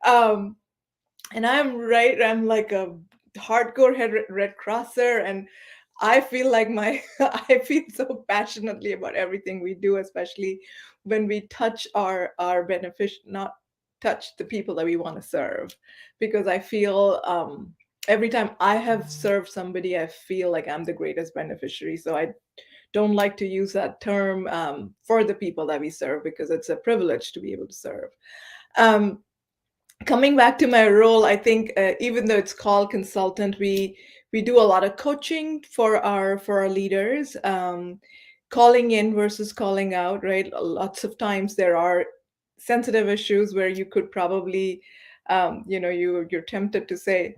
And I'm like a hardcore Red Crosser, and I feel like I feel so passionately about everything we do, especially when we touch our not touch the people that we want to serve, because I feel every time I have served somebody, I feel like I'm the greatest beneficiary. So I don't like to use that term for the people that we serve, because it's a privilege to be able to serve. Coming back to my role, I think even though it's called consultant, we do a lot of coaching for our leaders, calling in versus calling out, right? Lots of times there are sensitive issues where you could probably, you're tempted to say,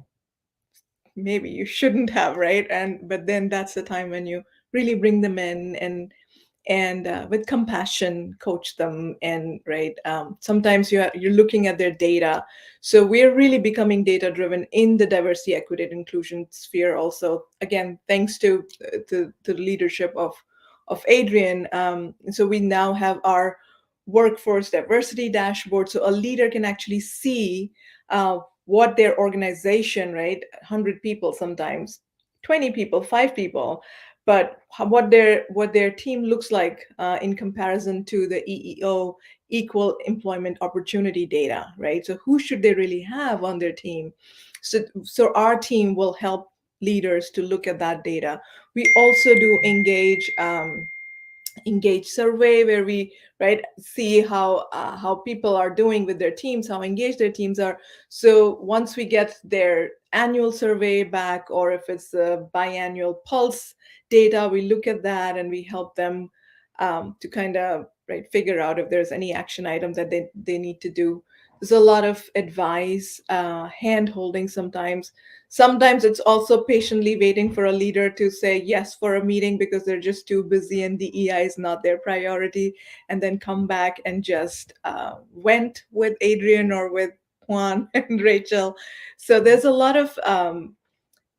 maybe you shouldn't have, right? But then that's the time when you really bring them in and with compassion coach them. And right, sometimes you're looking at their data. So we're really becoming data driven in the diversity, equity, and inclusion sphere also, again thanks to the leadership of Adrian. So we now have our workforce diversity dashboard, so a leader can actually see what their organization, right, 100 people, sometimes 20 people, 5 people, but what their team looks like in comparison to the EEO, equal employment opportunity data, right? So who should they really have on their team? So our team will help leaders to look at that data. We also do engage survey, where we see how people are doing with their teams, how engaged their teams are. So once we get their annual survey back, or if it's a biannual pulse data, we look at that and we help them to kind of figure out if there's any action items that they need to do. There's a lot of advice, hand holding sometimes. Sometimes it's also patiently waiting for a leader to say yes for a meeting because they're just too busy and DEI is not their priority, and then come back and just went with Adrian or with Juan and Rachel. So there's a lot of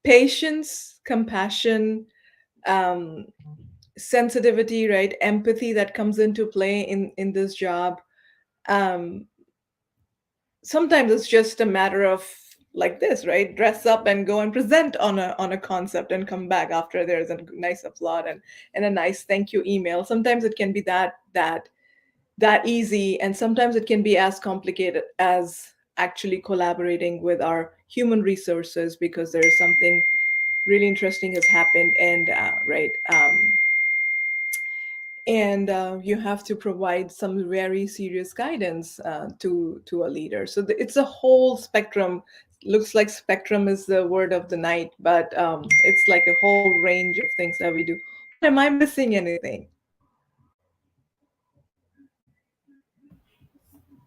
patience, compassion, sensitivity, right? Empathy that comes into play in this job. Sometimes it's just a matter of like this, right? Dress up and go and present on a concept and come back after there's a nice applaud and a nice thank you email. Sometimes it can be that easy, and sometimes it can be as complicated as actually collaborating with our human resources because there's something really interesting has happened, and you have to provide some very serious guidance to a leader. So it's a whole spectrum. Looks like spectrum is the word of the night, but it's like a whole range of things that we do. Am I missing anything?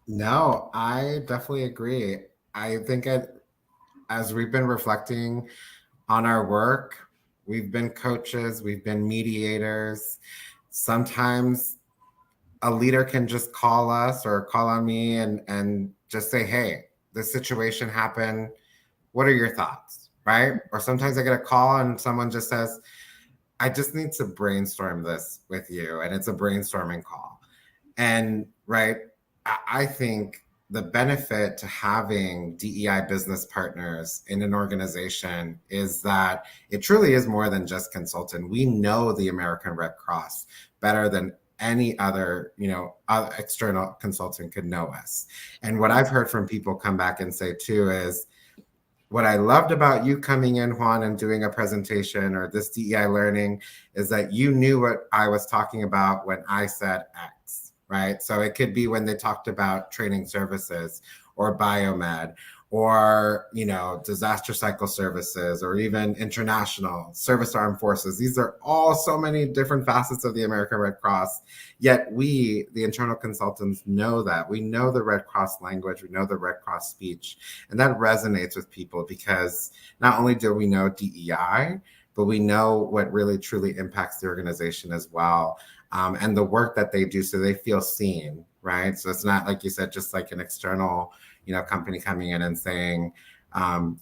No, I definitely agree. I think as we've been reflecting on our work, we've been coaches, we've been mediators. sometimes a leader can just call us or call on me and just say, hey, this situation happened. What are your thoughts? Right? Or sometimes I get a call and someone just says, I just need to brainstorm this with you. And it's a brainstorming call. And right, I think the benefit to having DEI business partners in an organization is that it truly is more than just consultant. We know the American Red Cross better than any other, external consultant could know us. And what I've heard from people come back and say too is, what I loved about you coming in, Juan, and doing a presentation or this DEI learning is that you knew what I was talking about when I said X, right? So it could be when they talked about training services or biomed or, disaster cycle services or even international service armed forces. These are all so many different facets of the American Red Cross. Yet we, the internal consultants, know that. We know the Red Cross language, we know the Red Cross speech, and that resonates with people because not only do we know DEI, but we know what really truly impacts the organization as well, and the work that they do so they feel seen, right? So it's not, like you said, just like an external, company coming in and saying,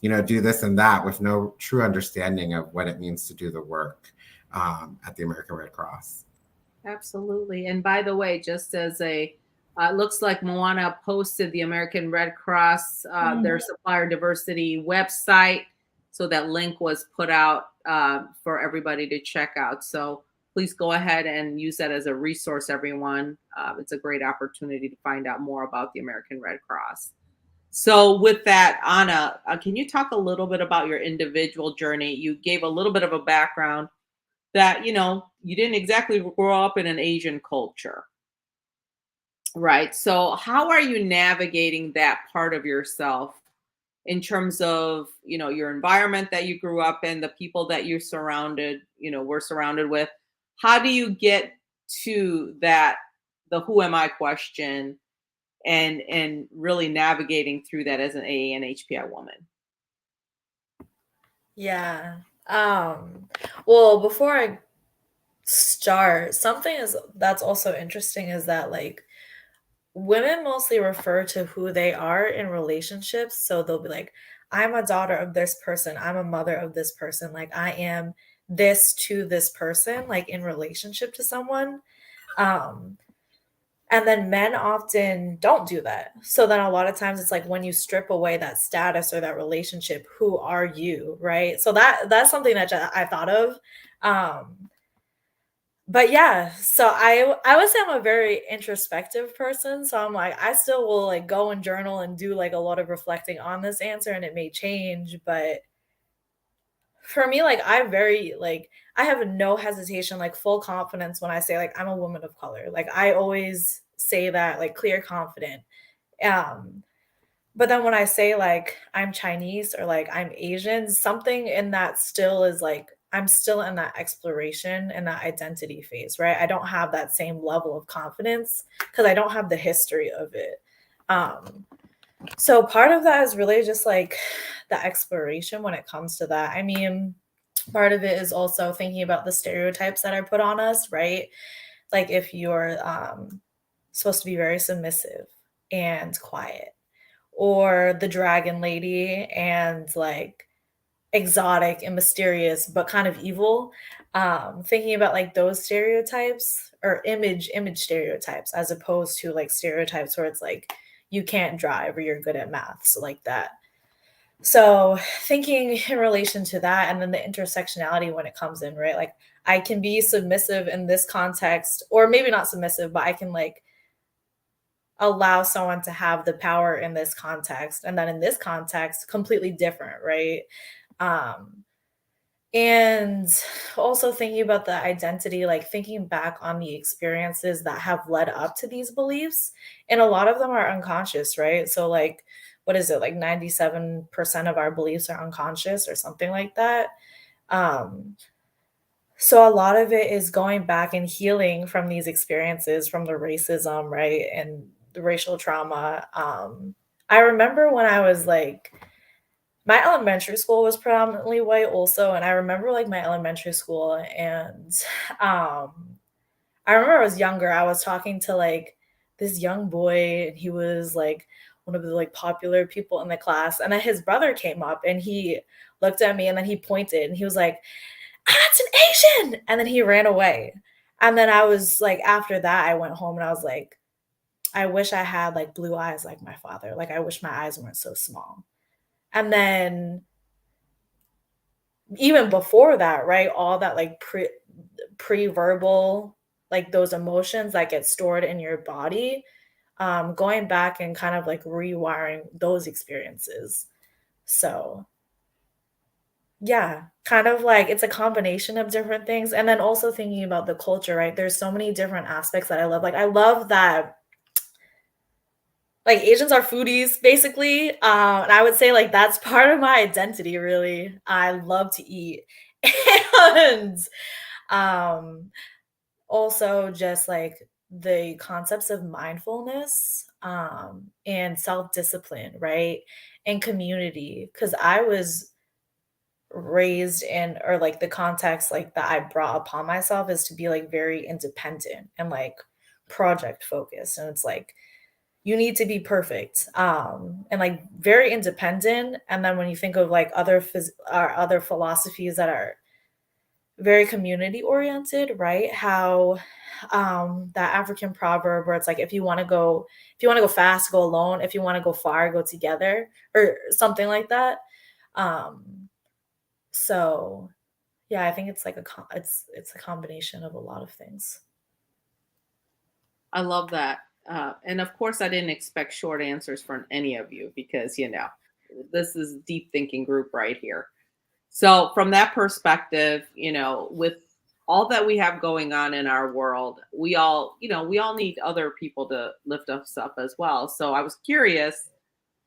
do this and that with no true understanding of what it means to do the work at the American Red Cross. Absolutely. And by the way, just as looks like Moana posted the American Red Cross, their supplier diversity website. So that link was put out for everybody to check out. So please go ahead and use that as a resource, everyone. It's a great opportunity to find out more about the American Red Cross. So with that, Anna, can you talk a little bit about your individual journey? You gave a little bit of a background that, you didn't exactly grow up in an Asian culture, right? So how are you navigating that part of yourself in terms of, your environment that you grew up in, the people that you were surrounded with? How do you get to that, the who am I question, and really navigating through that as an AA and HPI woman? Yeah. Well, before I start, that's also interesting is that like women mostly refer to who they are in relationships. So they'll be like, I'm a daughter of this person, I'm a mother of this person, like I am this to this person, like in relationship to someone. And then men often don't do that. So then a lot of times it's like when you strip away that status or that relationship, who are you, right? So that's something that I thought of. But yeah, so I would say I'm a very introspective person. So I'm like, I still will like go and journal and do like a lot of reflecting on this answer, and it may change. But for me, like I have no hesitation, like full confidence when I say like I'm a woman of color. Like I always say that, like clear, confident. But then when I say like I'm Chinese or like I'm Asian, something in that still is like I'm still in that exploration and that identity phase, right? I don't have that same level of confidence because I don't have the history of it. So part of that is really just like the exploration when it comes to that. I mean, part of it is also thinking about the stereotypes that are put on us, right? Like if you're supposed to be very submissive and quiet, or the dragon lady and like exotic and mysterious but kind of evil, thinking about like those stereotypes or image stereotypes as opposed to like stereotypes where it's like you can't drive or you're good at math, so like that. So thinking in relation to that, and then the intersectionality when it comes in, right? Like I can be submissive in this context, or maybe not submissive, but I can like allow someone to have the power in this context, and then in this context completely different, right? And also thinking about the identity, like thinking back on the experiences that have led up to these beliefs, and a lot of them are unconscious, right? So like what is it, like 97% of our beliefs are unconscious or something like that. So a lot of it is going back and healing from these experiences, from the racism, right? And the racial trauma. I remember when I was like, my elementary school was predominantly white also. And I remember like my elementary school, and I remember I was younger. I was talking to like this young boy, and he was like one of the like popular people in the class. And then his brother came up and he looked at me and then he pointed and he was like, "That's an Asian!" And then he ran away. And then I was like, after that, I went home and I was like, I wish I had like blue eyes like my father. Like I wish my eyes weren't so small. And then even before that, right, all that like pre-verbal, like those emotions that get stored in your body, going back and kind of like rewiring those experiences. So yeah, kind of like it's a combination of different things. And then also thinking about the culture, right? There's so many different aspects that I love. Like I love that like Asians are foodies, basically. And I would say like that's part of my identity, really. I love to eat. And also just like the concepts of mindfulness and self-discipline, right? And community. Because I was raised in, or like the context like that I brought upon myself is to be like very independent and like project focused. And it's like you need to be perfect and like very independent. And then when you think of like other philosophies that are very community oriented, right? How that African proverb where it's like if you want to go fast, go alone. If you want to go far, go together, or something like that. So yeah, I think it's like it's a combination of a lot of things. I love that. And of course, I didn't expect short answers from any of you because, you know, this is a deep thinking group right here. So from that perspective, you know, with all that we have going on in our world, we all need other people to lift us up as well. So I was curious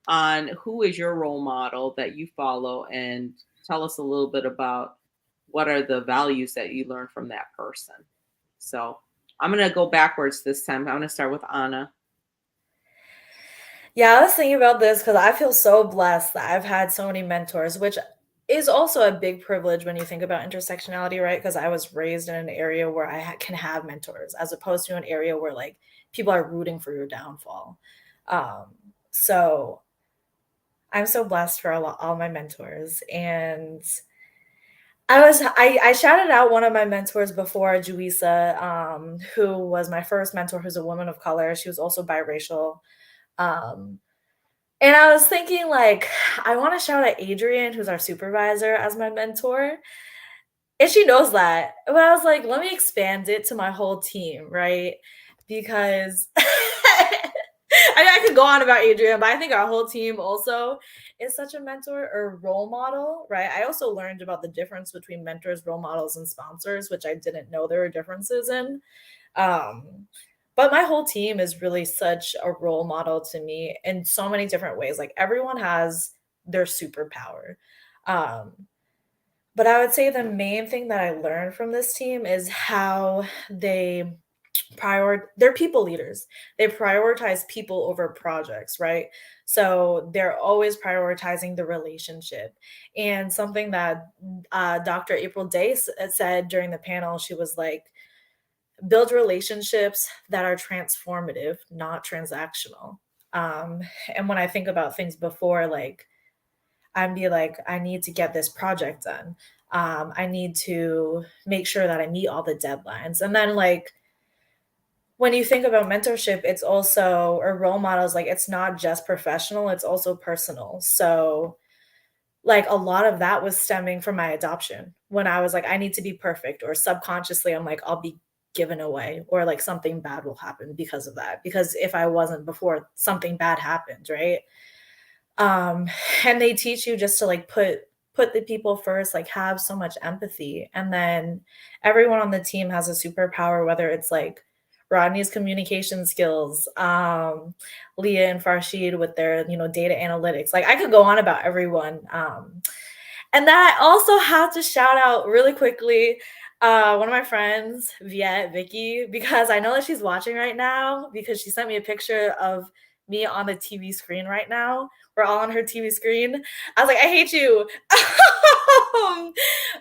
on who is your role model that you follow, and tell us a little bit about what are the values that you learned from that person. So I'm going to go backwards this time. I'm going to start with Anna. Yeah, I was thinking about this because I feel so blessed that I've had so many mentors, which is also a big privilege when you think about intersectionality, right? Because I was raised in an area where I can have mentors as opposed to an area where like people are rooting for your downfall. So I'm so blessed for all my mentors. And I shouted out one of my mentors before, Juisa, who was my first mentor, who's a woman of color. She was also biracial. And I was thinking, like, I want to shout at Adrienne, who's our supervisor, as my mentor. And she knows that. But I was like, let me expand it to my whole team, right? Because I could go on about Adrienne, but I think our whole team also is such a mentor or role model, right? I also learned about the difference between mentors, role models, and sponsors, which I didn't know there were differences in. But my whole team is really such a role model to me in so many different ways. Like everyone has their superpower. But I would say the main thing that I learned from this team is how they're people leaders. They prioritize people over projects, right? So they're always prioritizing the relationship. And something that Dr. April Day said during the panel, she was like, build relationships that are transformative, not transactional. And when I think about things before, like I'd be like, I need to get this project done. I need to make sure that I meet all the deadlines. And then like, when you think about mentorship, it's also, or role models, like it's not just professional, it's also personal. So like a lot of that was stemming from my adoption when I was like, I need to be perfect, or subconsciously I'm like, I'll be given away, or like something bad will happen because of that. Because if I wasn't before, something bad happened, right? And they teach you just to like put the people first, like have so much empathy. And then everyone on the team has a superpower, whether it's like Rodney's communication skills, Leah and Farshid with their, data analytics. Like I could go on about everyone. And then I also have to shout out really quickly one of my friends, Vicky, because I know that she's watching right now because she sent me a picture of me on the TV screen right now. We're all on her TV screen. I was like, I hate you.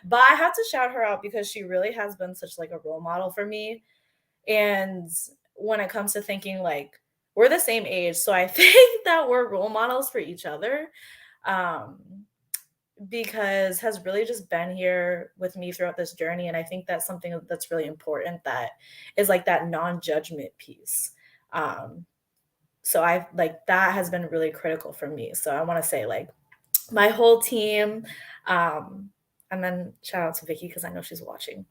But I have to shout her out because she really has been such like a role model for me And when it comes to thinking, like, we're the same age, so I think that we're role models for each other, because has really just been here with me throughout this journey. And I think that's something that's really important, that is like that non-judgment piece. So I like that has been really critical for me. So I want to say, like, my whole team, and then shout out to Vicky because I know she's watching.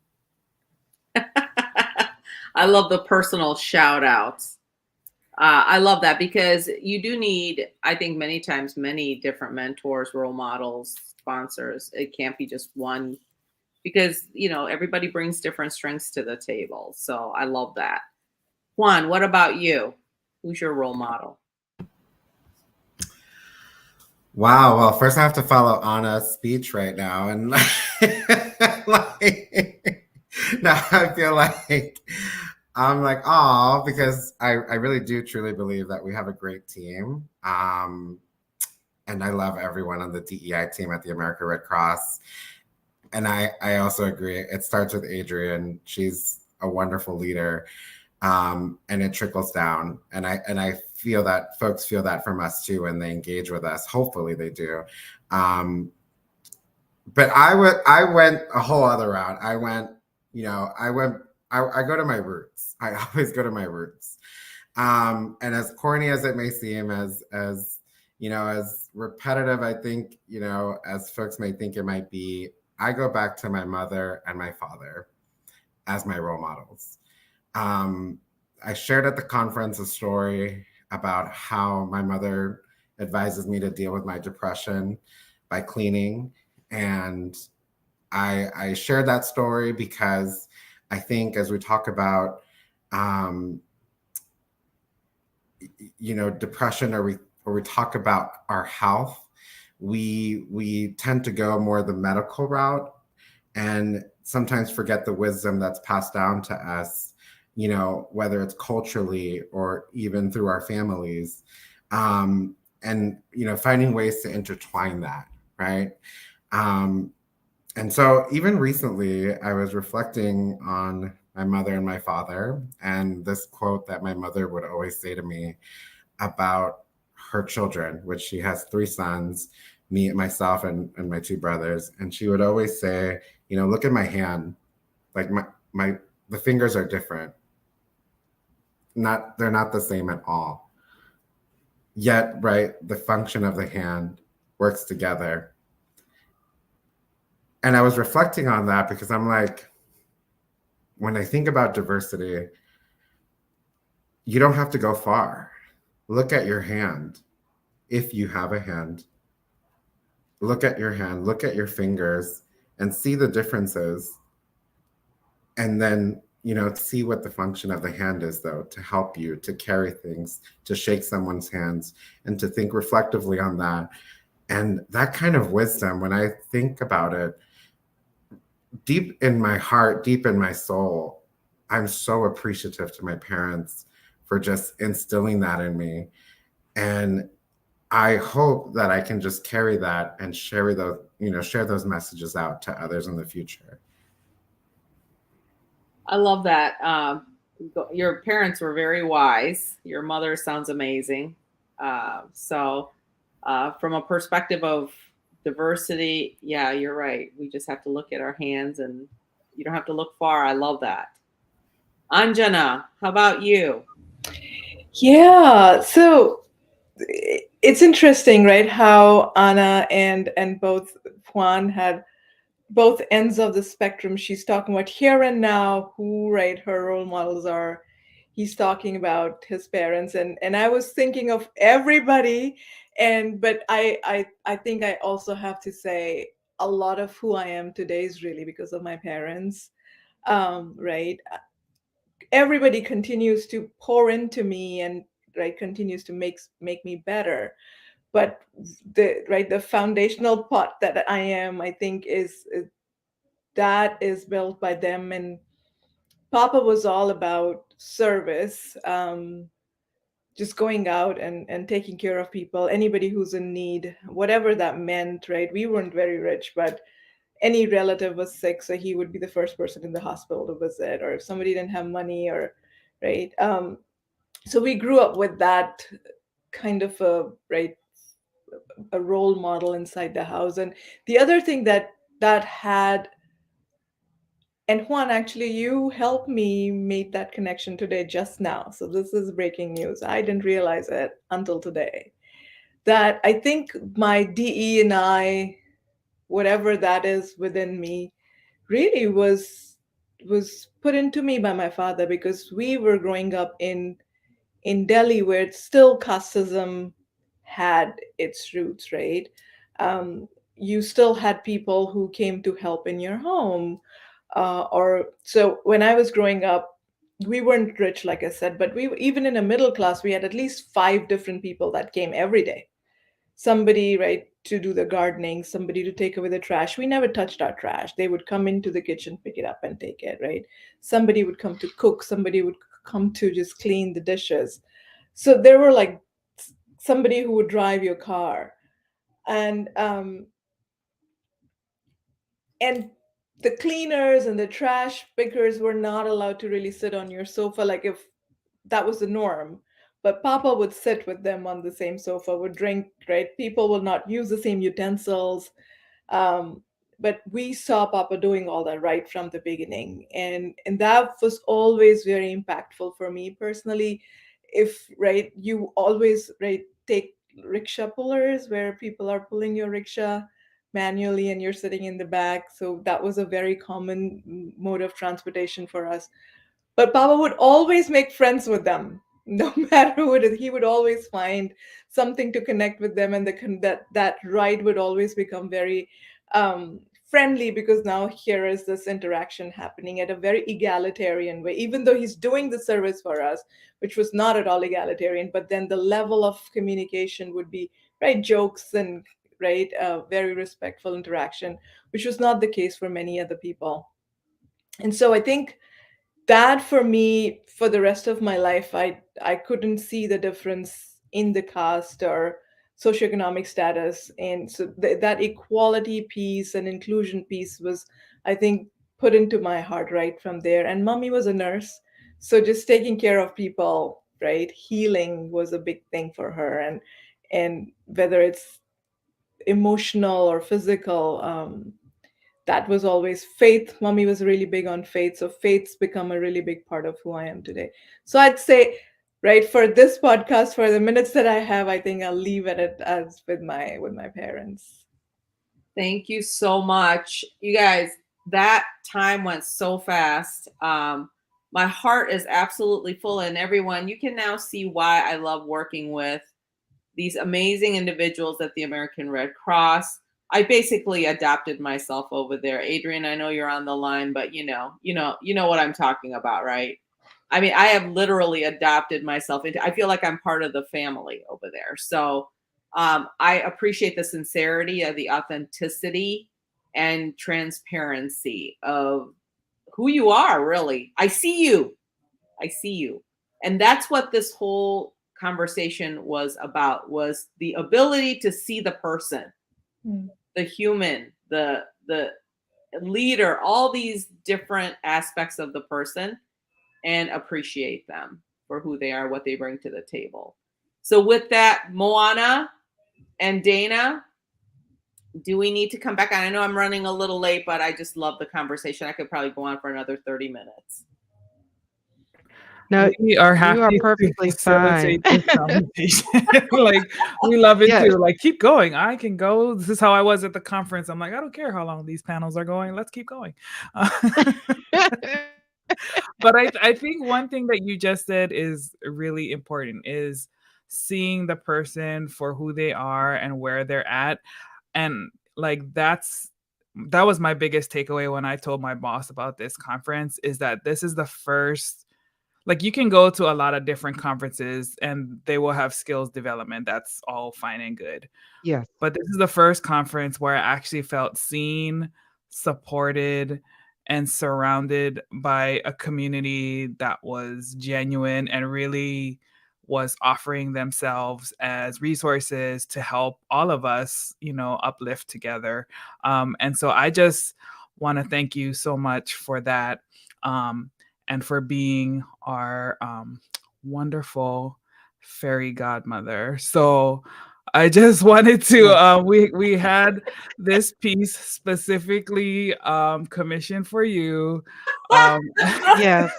I love the personal shout outs. I love that, because you do need, I think, many times, many different mentors, role models, sponsors. It can't be just one, because, you know, everybody brings different strengths to the table. So I love that. Juan, what about you? Who's your role model? Wow. Well, first I have to follow Anna's speech right now. And like, now I feel like I'm like, oh, because I really do truly believe that we have a great team. And I love everyone on the DEI team at the American Red Cross. And I also agree. It starts with Adrienne. She's a wonderful leader. And it trickles down. And I feel that folks feel that from us too when they engage with us. Hopefully they do. But I went a whole other route. I go to my roots. I always go to my roots. And as corny as it may seem, as repetitive, I think, as folks may think it might be, I go back to my mother and my father as my role models. I shared at the conference a story about how my mother advises me to deal with my depression by cleaning. And I shared that story because I think as we talk about, depression, or we talk about our health, we tend to go more the medical route and sometimes forget the wisdom that's passed down to us, whether it's culturally or even through our families, and finding ways to intertwine that, right? And so even recently, I was reflecting on my mother and my father, and this quote that my mother would always say to me about her children, which she has 3 sons, me, myself, and my 2 brothers. And she would always say, look at my hand, like the fingers are different. They're not the same at all. Yet, right, the function of the hand works together. And I was reflecting on that because I'm like, when I think about diversity, you don't have to go far. Look at your hand. If you have a hand, look at your hand, look at your fingers and see the differences. And then, see what the function of the hand is, though, to help you, to carry things, to shake someone's hands, and to think reflectively on that. And that kind of wisdom, when I think about it, deep in my heart, deep in my soul, I'm so appreciative to my parents for just instilling that in me. And I hope that I can just carry that and share those messages out to others in the future. I love that. Your parents were very wise. Your mother sounds amazing. So from a perspective of diversity, yeah, you're right. We just have to look at our hands, and you don't have to look far. I love that. Anjana, how about you? Yeah, so it's interesting, right? How Anna and both Juan had both ends of the spectrum. She's talking about here and now, who, right, her role models are. He's talking about his parents, and I was thinking of everybody, but I think I also have to say a lot of who I am today is really because of my parents, right? Everybody continues to pour into me and right continues to make me better, but the foundational part that I am, I think, is that is built by them. And Papa was all about service, just going out and taking care of people, anybody who's in need, whatever that meant, right? We weren't very rich, but any relative was sick, so he would be the first person in the hospital to visit. Or if somebody didn't have money, or right? So we grew up with that kind of a role model inside the house. And the other thing that had, and Juan, actually, you helped me make that connection today just now. So this is breaking news. I didn't realize it until today. That I think my DE and I, whatever that is within me, really was put into me by my father, because we were growing up in Delhi, where still casteism had its roots, right? You still had people who came to help in your home. Or so when I was growing up, we weren't rich, like I said, but we even in a middle class, we had at least 5 different people that came every day. Somebody, right, to do the gardening, somebody to take away the trash. We never touched our trash. They would come into the kitchen, pick it up, and take it, right? Somebody would come to cook, somebody would come to just clean the dishes. So there were like somebody who would drive your car. And the cleaners and the trash pickers were not allowed to really sit on your sofa, like if that was the norm. But Papa would sit with them on the same sofa, would drink, right? People will not use the same utensils. Um, but we saw Papa doing all that right from the beginning. And that was always very impactful for me personally. If, right, you always, right, take rickshaw pullers where people are pulling your rickshaw manually and you're sitting in the back. So that was a very common mode of transportation for us. But Papa would always make friends with them, no matter what. He would always find something to connect with them, and that ride would always become very friendly, because now here is this interaction happening at a very egalitarian way. Even though he's doing the service for us, which was not at all egalitarian, but then the level of communication would be, right, jokes and, right, very respectful interaction, which was not the case for many other people. And so I think that for me, for the rest of my life, I couldn't see the difference in the caste or socioeconomic status. And so that equality piece and inclusion piece was, I think, put into my heart right from there. And mommy was a nurse, so just taking care of people, right, healing was a big thing for her. And whether it's emotional or physical, that was always faith. Mommy was really big on faith. So faith's become a really big part of who I am today. So I'd say, right, for this podcast, for the minutes that I have, I think I'll leave it as with my parents. Thank you so much. You guys, that time went so fast. My heart is absolutely full, and everyone, you can now see why I love working with these amazing individuals at the American Red Cross. I basically adopted myself over there. Adrian, I know you're on the line, but you know what I'm talking about, right? I mean, I have literally adopted myself into, I feel like I'm part of the family over there. So I appreciate the sincerity, of the authenticity and transparency of who you are, really. I see you. And that's what this whole conversation was about, was the ability to see the person, the human, the leader, all these different aspects of the person, and appreciate them for who they are, what they bring to the table. So with that, Moana and Dana, do we need to come back on? I know I'm running a little late, but I just love the conversation. I could probably go on for another 30 minutes. No, we are happy you are perfectly to facilitate fine. this conversation. Like, we love it Yeah. too. Like, keep going. I can go. This is how I was at the conference. I'm like, I don't care how long these panels are going. Let's keep going. But I think one thing that you just said is really important, is seeing the person for who they are and where they're at. And like, that was my biggest takeaway when I told my boss about this conference, is that this is the first, like, you can go to a lot of different conferences and they will have skills development. That's all fine and good. Yes. But this is the first conference where I actually felt seen, supported, and surrounded by a community that was genuine and really was offering themselves as resources to help all of us, uplift together. And so I just want to thank you so much for that. and for being our wonderful fairy godmother. So I just wanted to we had this piece specifically commissioned for you. Yes.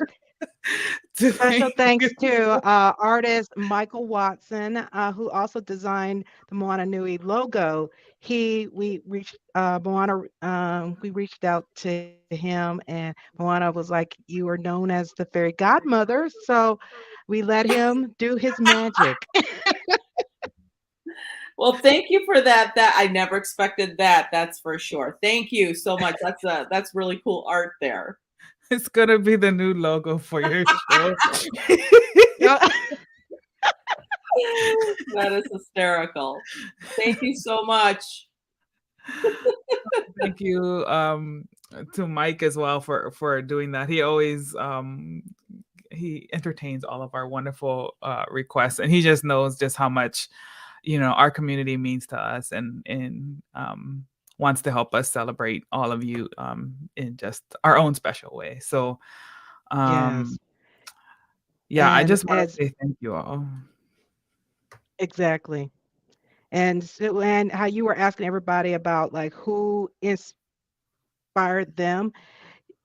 To Special thank thanks you. to artist Michael Watson, who also designed the Moana Nui logo. We reached Moana. We reached out to him, and Moana was like, "You are known as the fairy godmother," so we let him do his magic. Well, thank you for that. That I never expected that. That's for sure. Thank you so much. That's really cool art there. It's gonna be the new logo for your show. That is hysterical. Thank you so much. Thank you to Mike as well for doing that. He always he entertains all of our wonderful requests, and he just knows just how much our community means to us, and wants to help us celebrate all of you in just our own special way. So Yes, yeah, I and just want to as say thank you all. exactly, and so, and how you were asking everybody about like who inspired them.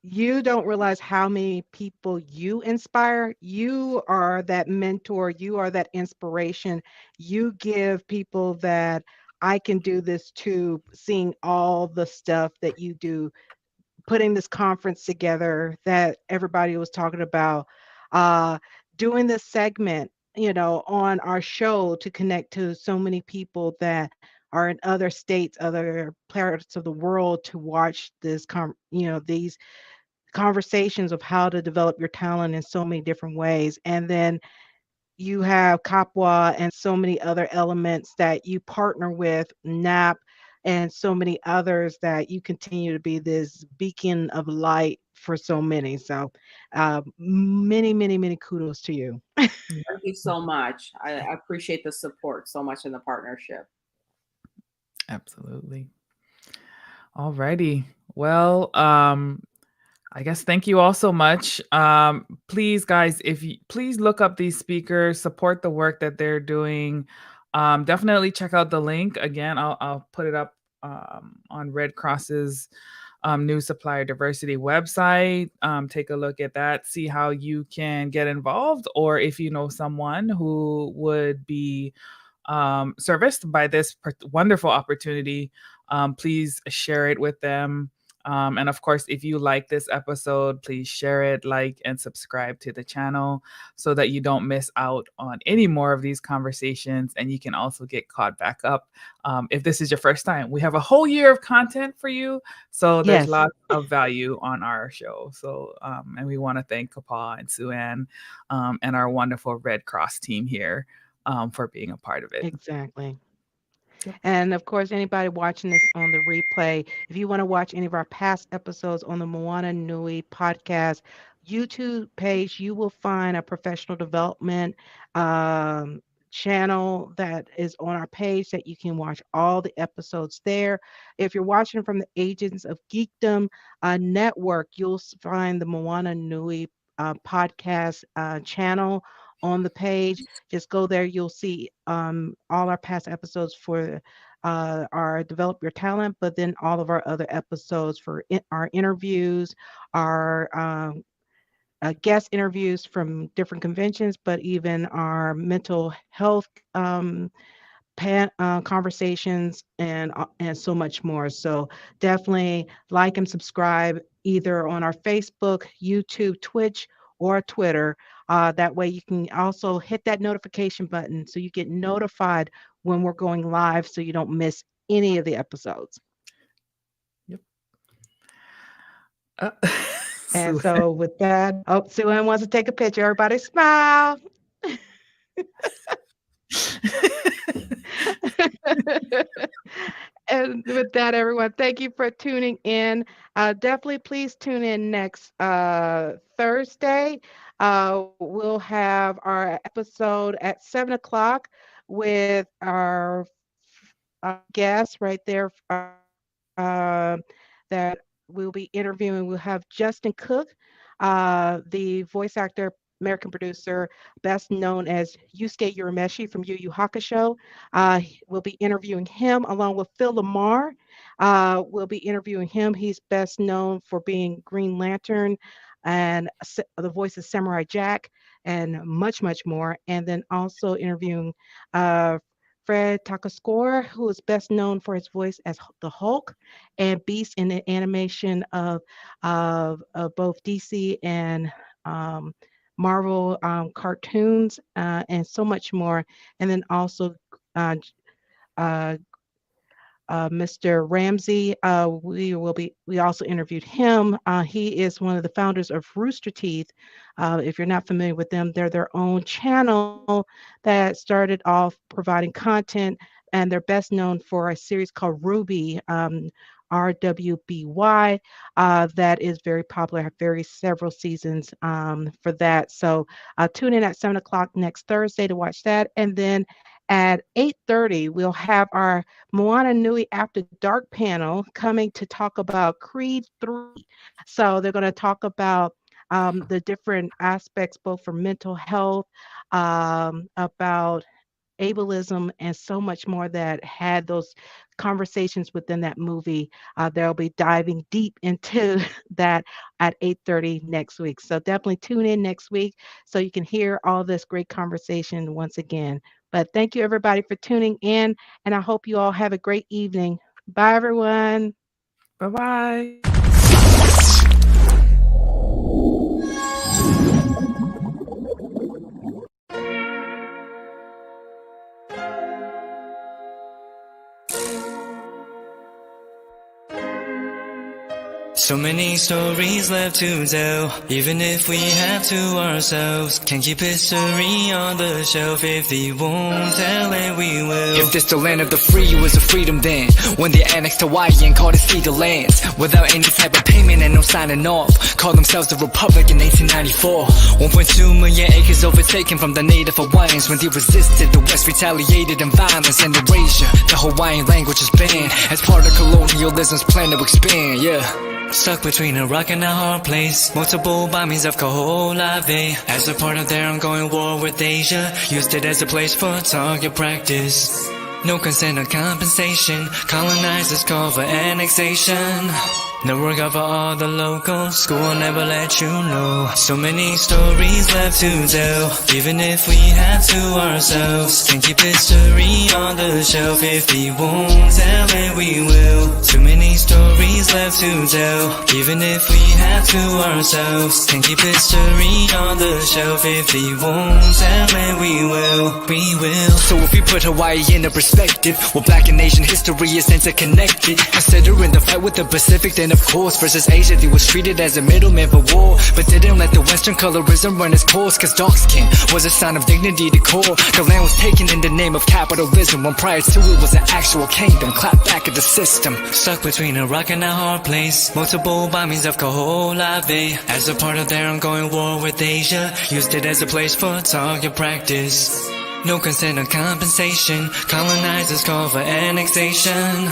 You don't realize how many people you inspire. You are that mentor, you are that inspiration. You give people that I can do this too, seeing all the stuff that you do, putting this conference together that everybody was talking about, uh, doing this segment, on our show to connect to so many people that are in other states, other parts of the world to watch these conversations of how to develop your talent in so many different ways. And then you have CAPAW and so many other elements that you partner with, NAP, and so many others that you continue to be this beacon of light for so many. So, many, many, many kudos to you. Thank you so much. I appreciate the support so much in the partnership. Absolutely. Alrighty. Well, I guess thank you all so much. Please, guys, if you please look up these speakers, support the work that they're doing. Definitely check out the link. Again, I'll put it up on Red Cross's new supplier diversity website. Take a look at that, see how you can get involved, or if you know someone who would be serviced by this wonderful opportunity, please share it with them. And of course, if you like this episode, please share it, like, and subscribe to the channel so that you don't miss out on any more of these conversations. And you can also get caught back up if this is your first time. We have a whole year of content for you. So there's Yes, lots of value on our show. So, and we want to thank CAPAW and Sue-Ann and our wonderful Red Cross team here for being a part of it. exactly. Yep. And of course, anybody watching this on the replay, if you want to watch any of our past episodes on the Moana Nui podcast YouTube page, you will find a professional development channel that is on our page that you can watch all the episodes there. If you're watching from the Agents of Geekdom network, you'll find the Moana Nui podcast channel on the page. Just go there. You'll see all our past episodes for our Develop Your Talent, but then all of our other episodes for our interviews, our guest interviews from different conventions, but even our mental health conversations and so much more. So definitely like and subscribe either on our Facebook, YouTube, Twitch, or Twitter. That way you can also hit that notification button so you get notified when we're going live so you don't miss any of the episodes. Yep. And so with that, oh, Sue-Ann wants to take a picture. Everybody smile. And with that, everyone, thank you for tuning in. Definitely please tune in next Thursday. We'll have our episode at 7 o'clock with our guest right there that we'll be interviewing. We'll have Justin Cook. the voice actor, American producer, best known as Yusuke Urameshi from Yu Yu Hakusho. We'll be interviewing him along with Phil Lamar. We'll be interviewing him. He's best known for being Green Lantern and the voice of Samurai Jack and much, much more. And then also interviewing Fred Takascore, who is best known for his voice as the Hulk and Beast in the animation of both DC and Marvel cartoons, and so much more. And then also Mr. Ramsey, we also interviewed him. He is one of the founders of Rooster Teeth. If you're not familiar with them, they're their own channel that started off providing content, and they're best known for a series called Ruby, RWBY, that is very popular, have several seasons for that. So tune in at 7 o'clock next Thursday to watch that. And then at 8:30, we'll have our Moana Nui After Dark panel coming to talk about Creed 3. So they're going to talk about the different aspects, both for mental health, about ableism, and so much more that had those conversations within that movie. They'll be diving deep into that at 8:30 next week. So definitely tune in next week so you can hear all this great conversation once again. But thank you everybody for tuning in, and I hope you all have a great evening. Bye everyone. Bye-bye. So many stories left to tell, even if we have to ourselves. Can't keep history on the shelf. If we won't tell it, we will. If this the land of the free, was a freedom then, when they annexed Hawaii and called it cedar lands, without any type of payment and no signing off. Called themselves the Republic in 1894. 1.2 million acres overtaken from the native Hawaiians. When they resisted, the West retaliated in violence and erasure. The Hawaiian language is banned as part of colonialism's plan to expand, Stuck between a rock and a hard place. Multiple bombings of Kaho'olawe as a part of their ongoing war with Asia. Used it as a place for target practice. No consent or compensation. Colonizers call for annexation. No regard for all the locals. School will never let you know. So many stories left to tell, even if we have to ourselves. Can't keep history on the shelf. If we won't tell it, we will. Too many stories left to tell, even if we have to ourselves. Can't keep history on the shelf. If we won't tell it, we will. We will. So if we put Hawaii into perspective, well, Black and Asian history is interconnected. Considering the fight with the Pacific, then of course versus Asia, they was treated as a middleman for war, but didn't let the Western colorism run its course. Cause dark skin was a sign of dignity to core. The land was taken in the name of capitalism, when prior to it was an actual kingdom. Clap back at the system. Stuck between a rock and a hard place. Multiple bombings of Kaho'olawe as a part of their ongoing war with Asia. Used it as a place for target practice. No consent or compensation. Colonizers call for annexation.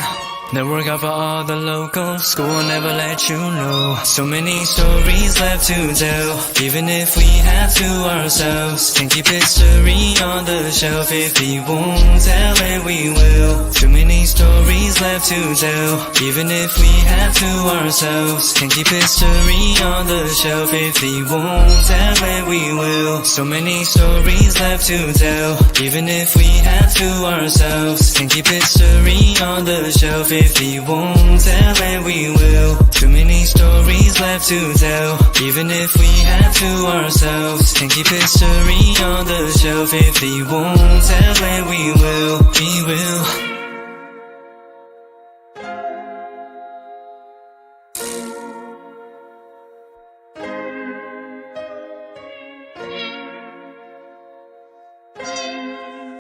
No regard for all the locals. School will never let you know. So many stories left to tell, even if we have to ourselves. Can't keep history on the shelf. If we won't tell it, we will. Too many stories left to tell, even if we have to ourselves. Can't keep history on the shelf. If we won't tell it, we will. So many stories left to tell, even if we have to ourselves. Can't keep history on the shelf. If we won't tell it, we will. Too many stories left to tell, even if we have to ourselves. Can't keep history on the shelf. If we won't tell it, we will. We will.